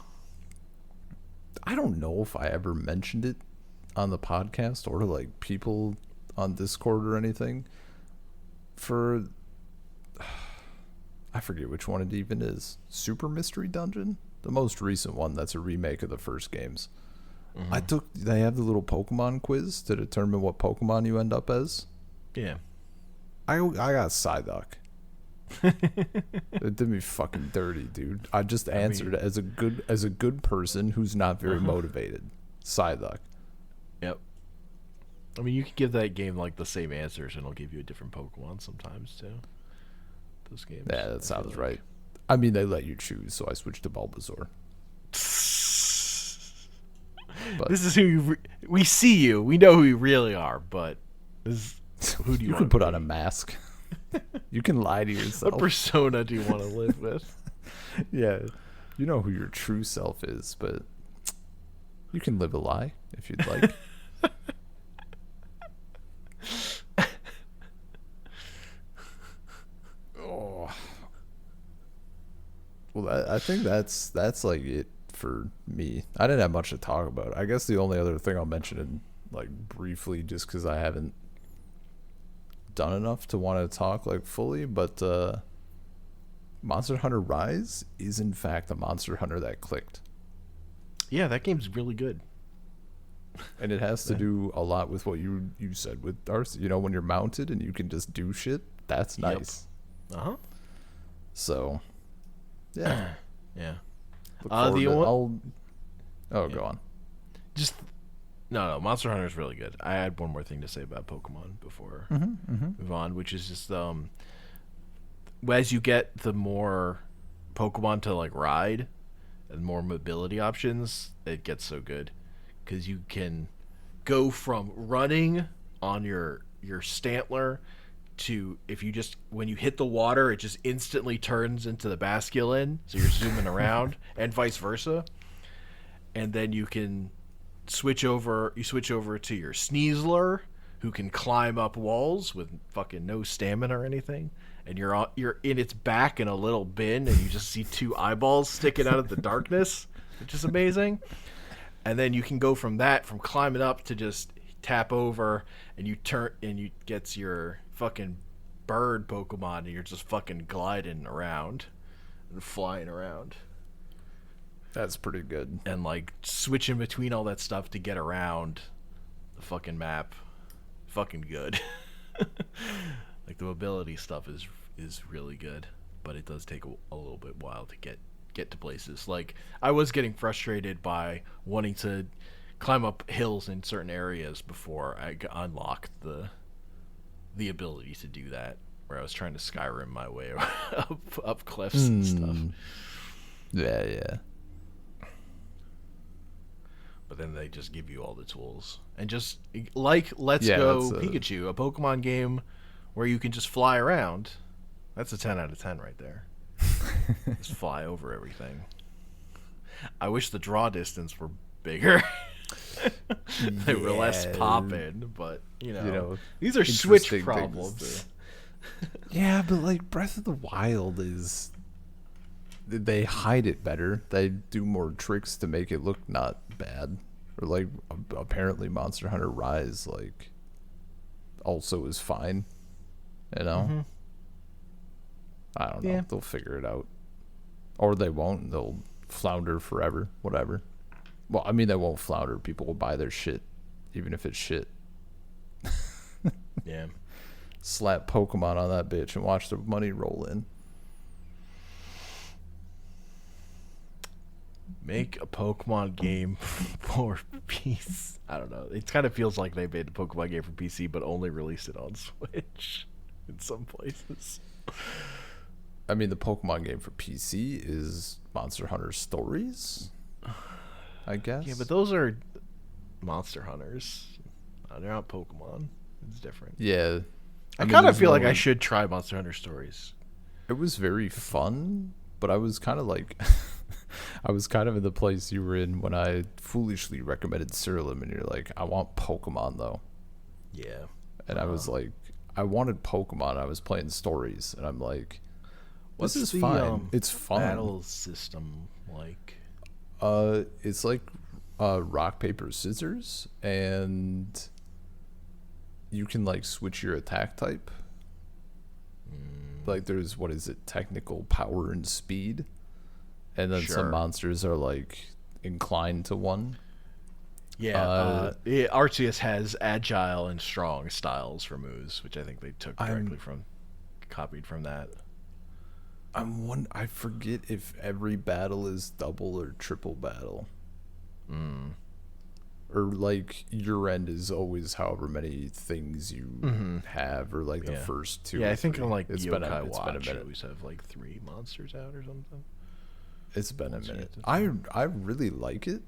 I don't know if I ever mentioned it on the podcast or to like people on Discord or anything. I forget which one it even is. Super Mystery Dungeon? The most recent one that's a remake of the first games. Mm-hmm. They have the little Pokemon quiz to determine what Pokemon you end up as. Yeah. I got Psyduck. It did me fucking dirty, dude. I just answered as a good person who's not very motivated. Psyduck. Yep. I mean, you can give that game like the same answers, and it'll give you a different Pokemon sometimes too. Those games. Yeah, that sounds right. I mean, they let you choose, so I switched to Bulbasaur. But this is who we see you. We know who you really are, but this is, who do you can put on a mask. You can lie to yourself. What persona do you want to live with? Yeah, you know who your true self is, but you can live a lie if you'd like. Oh. Well, I think that's like it for me. I didn't have much to talk about. I guess the only other thing I'll mention, in, like briefly, just because I haven't done enough to want to talk like fully, but Monster Hunter Rise is in fact a Monster Hunter that clicked. Yeah, that game's really good. And it has to do a lot with what you said with Darcy. You know, when you're mounted and you can just do shit, that's nice. Yep. Uh-huh. So, yeah. Yeah. Go on. Just no. Monster Hunter is really good. I had one more thing to say about Pokemon before we move on, which is just as you get the more Pokemon to like ride and more mobility options, it gets so good because you can go from running on your Stantler to, if you just, when you hit the water, it just instantly turns into the Basculin, so you're zooming around, and vice versa. And then you can switch over to your Sneasler, who can climb up walls with fucking no stamina or anything. And you're in its back in a little bin, and you just see two eyeballs sticking out of the darkness, which is amazing. And then you can go from climbing up to just tap over, and you gets your fucking bird Pokemon, and you're just fucking gliding around and flying around. That's pretty good. And like switching between all that stuff to get around the fucking map, fucking good. Like the mobility stuff is really good, but it does take a little bit while to get to places. Like I was getting frustrated by wanting to climb up hills in certain areas before I unlocked the ability to do that, where I was trying to Skyrim my way up cliffs and stuff. Yeah. But then they just give you all the tools. And just like Let's Go Pikachu, a Pokemon game where you can just fly around. That's a 10 out of 10 right there. Just fly over everything. I wish the draw distance were bigger. They were less poppin', but you know these are Switch problems. Yeah, but like Breath of the Wild they hide it better. They do more tricks to make it look not bad. Or like apparently Monster Hunter Rise like also is fine. You know? Mm-hmm. I don't know. Yeah. They'll figure it out. Or they won't. They'll flounder forever. Whatever. Well, I mean, they won't flounder. People will buy their shit, even if it's shit. Yeah. Slap Pokemon on that bitch and watch the money roll in. Make a Pokemon game for PC. I don't know. It kind of feels like they made a Pokemon game for PC, but only released it on Switch in some places. I mean, the Pokemon game for PC is Monster Hunter Stories, I guess. Yeah, but those are Monster Hunters. They're not Pokemon. It's different. Yeah. I kind of feel like I should try Monster Hunter Stories. It was very fun, but I was kind of like... I was kind of in the place you were in when I foolishly recommended Cerulean, and you're like, I want Pokemon, though. Yeah. And I was like, I wanted Pokemon. I was playing Stories, and I'm like, this is fine. It's fun. Battle system like? It's like rock, paper, scissors, and you can like switch your attack type. Like there's, what is it, technical power and speed. And then some monsters are like inclined to one. Yeah, Arceus has agile and strong styles for moves, which I think they took copied from that. I forget if every battle is double or triple battle. Or like your end is always however many things you have, or like the first two. Yeah, I think on like Yokai Watch, you always have like 3 monsters out or something. It's been a minute. I really like it,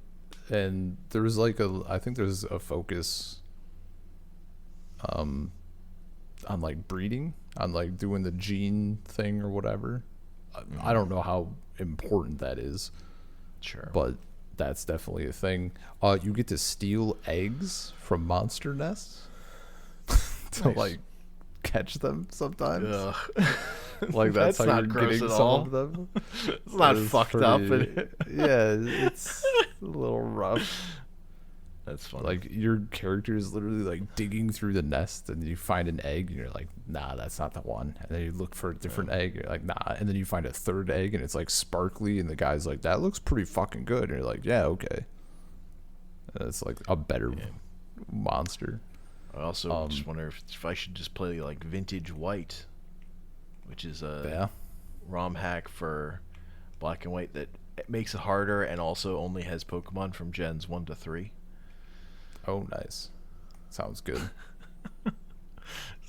and there was like I think there's a focus on like breeding, on like doing the gene thing or whatever. I don't know how important that is. Sure. But that's definitely a thing. You get to steal eggs from monster nests to like catch them sometimes. Like that's how you're getting some of them. It's not fucked up. Yeah, it's a little rough. That's funny. Like your character is literally like digging through the nest, and you find an egg, and you're like, nah, that's not the one. And then you look for a different egg, and you're like, nah. And then you find a third egg, and it's like sparkly, and the guy's like, that looks pretty fucking good. And you're like, yeah, okay. And it's like a better monster. I also just wonder if I should just play like Vintage White, which is a ROM hack for Black and White that makes it harder and also only has Pokemon from Gens 1 to 3. Oh, nice. Sounds good.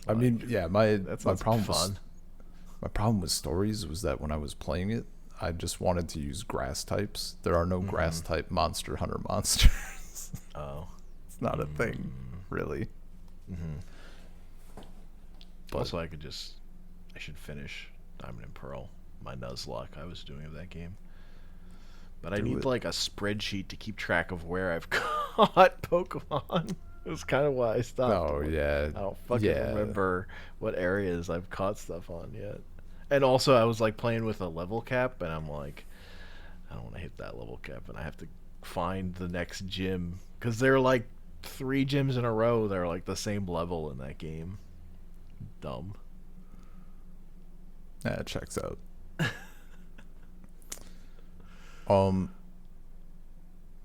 I mean, yeah, my problem was My problem with stories was that when I was playing it, I just wanted to use grass types. There are no grass type Monster Hunter monsters. Oh. It's not a thing, really. But Also, I should finish Diamond and Pearl, my Nuzlocke I was doing of that game. But I need like a spreadsheet to keep track of where I've caught Pokemon. That's kind of why I stopped. Oh, yeah. I don't fucking remember what areas I've caught stuff on yet. And also, I was like playing with a level cap, and I'm like, I don't want to hit that level cap, and I have to find the next gym because there are like 3 gyms in a row that are like the same level in that game. Dumb. That checks out.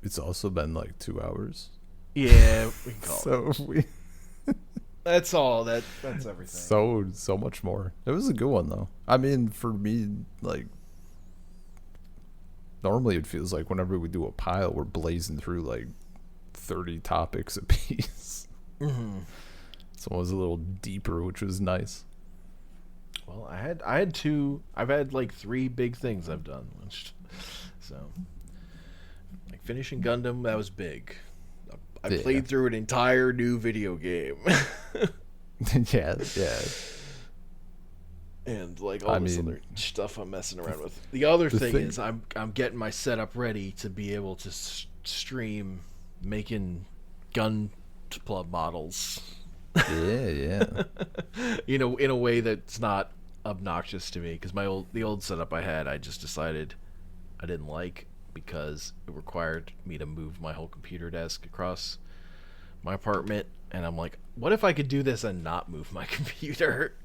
It's also been like 2 hours. Yeah, we can call it. So we That's all. That's everything. so much more. It was a good one though. I mean, for me, like normally it feels like whenever we do a pile, we're blazing through like 30 topics a piece. So it was a little deeper, which was nice. Well, I had 2. I've had like 3 big things I've done. So, like finishing Gundam, that was big. I played through an entire new video game. yeah. And like all this other stuff I'm messing around with. The other thing is I'm getting my setup ready to be able to stream making gun club models. Yeah. You know, in a way that's not obnoxious to me, because the old setup I had, I just decided I didn't like because it required me to move my whole computer desk across my apartment, and I'm like, what if I could do this and not move my computer?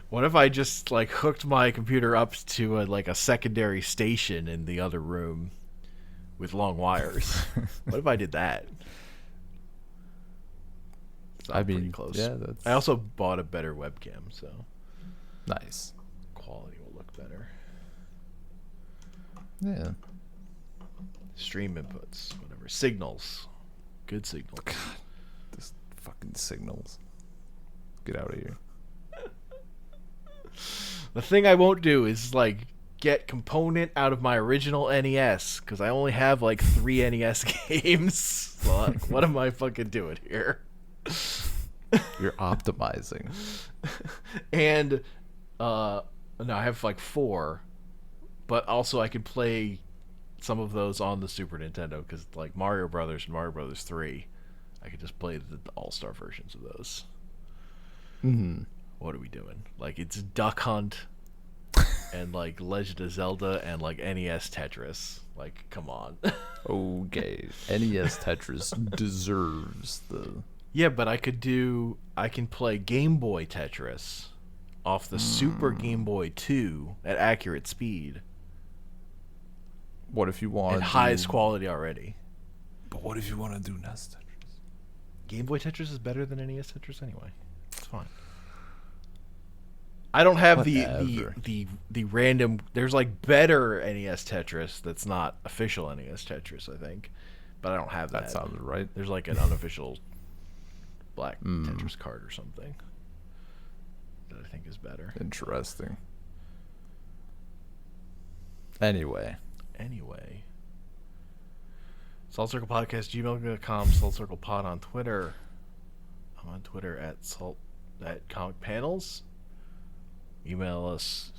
What if I just like hooked my computer up to a secondary station in the other room with long wires? What if I did that? So I'm pretty close. Yeah, I also bought a better webcam, so nice. Quality will look better. Yeah. Stream inputs, whatever. Signals. Good signals. God, this fucking signals. Get out of here. The thing I won't do is like get component out of my original NES, because I only have like 3 NES games. So, like, what am I fucking doing here? You're optimizing. And no, I have like 4, but also I can play some of those on the Super Nintendo, because like Mario Brothers and Mario Brothers 3, I could just play the all-star versions of those. What are we doing? Like, it's Duck Hunt and like Legend of Zelda and like NES Tetris. Like, come on. Okay, NES Tetris deserves the... Yeah, but I can play Game Boy Tetris off the Super Game Boy 2 at accurate speed. What if you want at highest quality already? But what if you want to do NES Tetris? Game Boy Tetris is better than NES Tetris anyway. It's fine. I don't have the random. There's like better NES Tetris that's not official NES Tetris, I think, but I don't have that. That sounds right. There's like an unofficial black Tetris card or something that I think is better. Interesting. Anyway. Salt Circle Podcast, gmail.com, Salt Circle Pod on Twitter. I'm on Twitter at Comic Panels. Email us,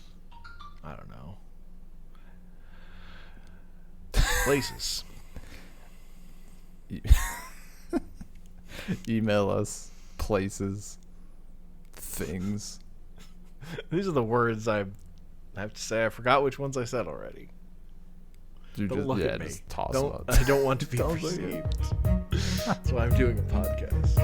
I don't know, places. Email us, places, things. These are the words I have to say. I forgot which ones I said already. Don't look at me. Just toss don't, them out. I don't want to be perceived. That's why I'm doing a podcast.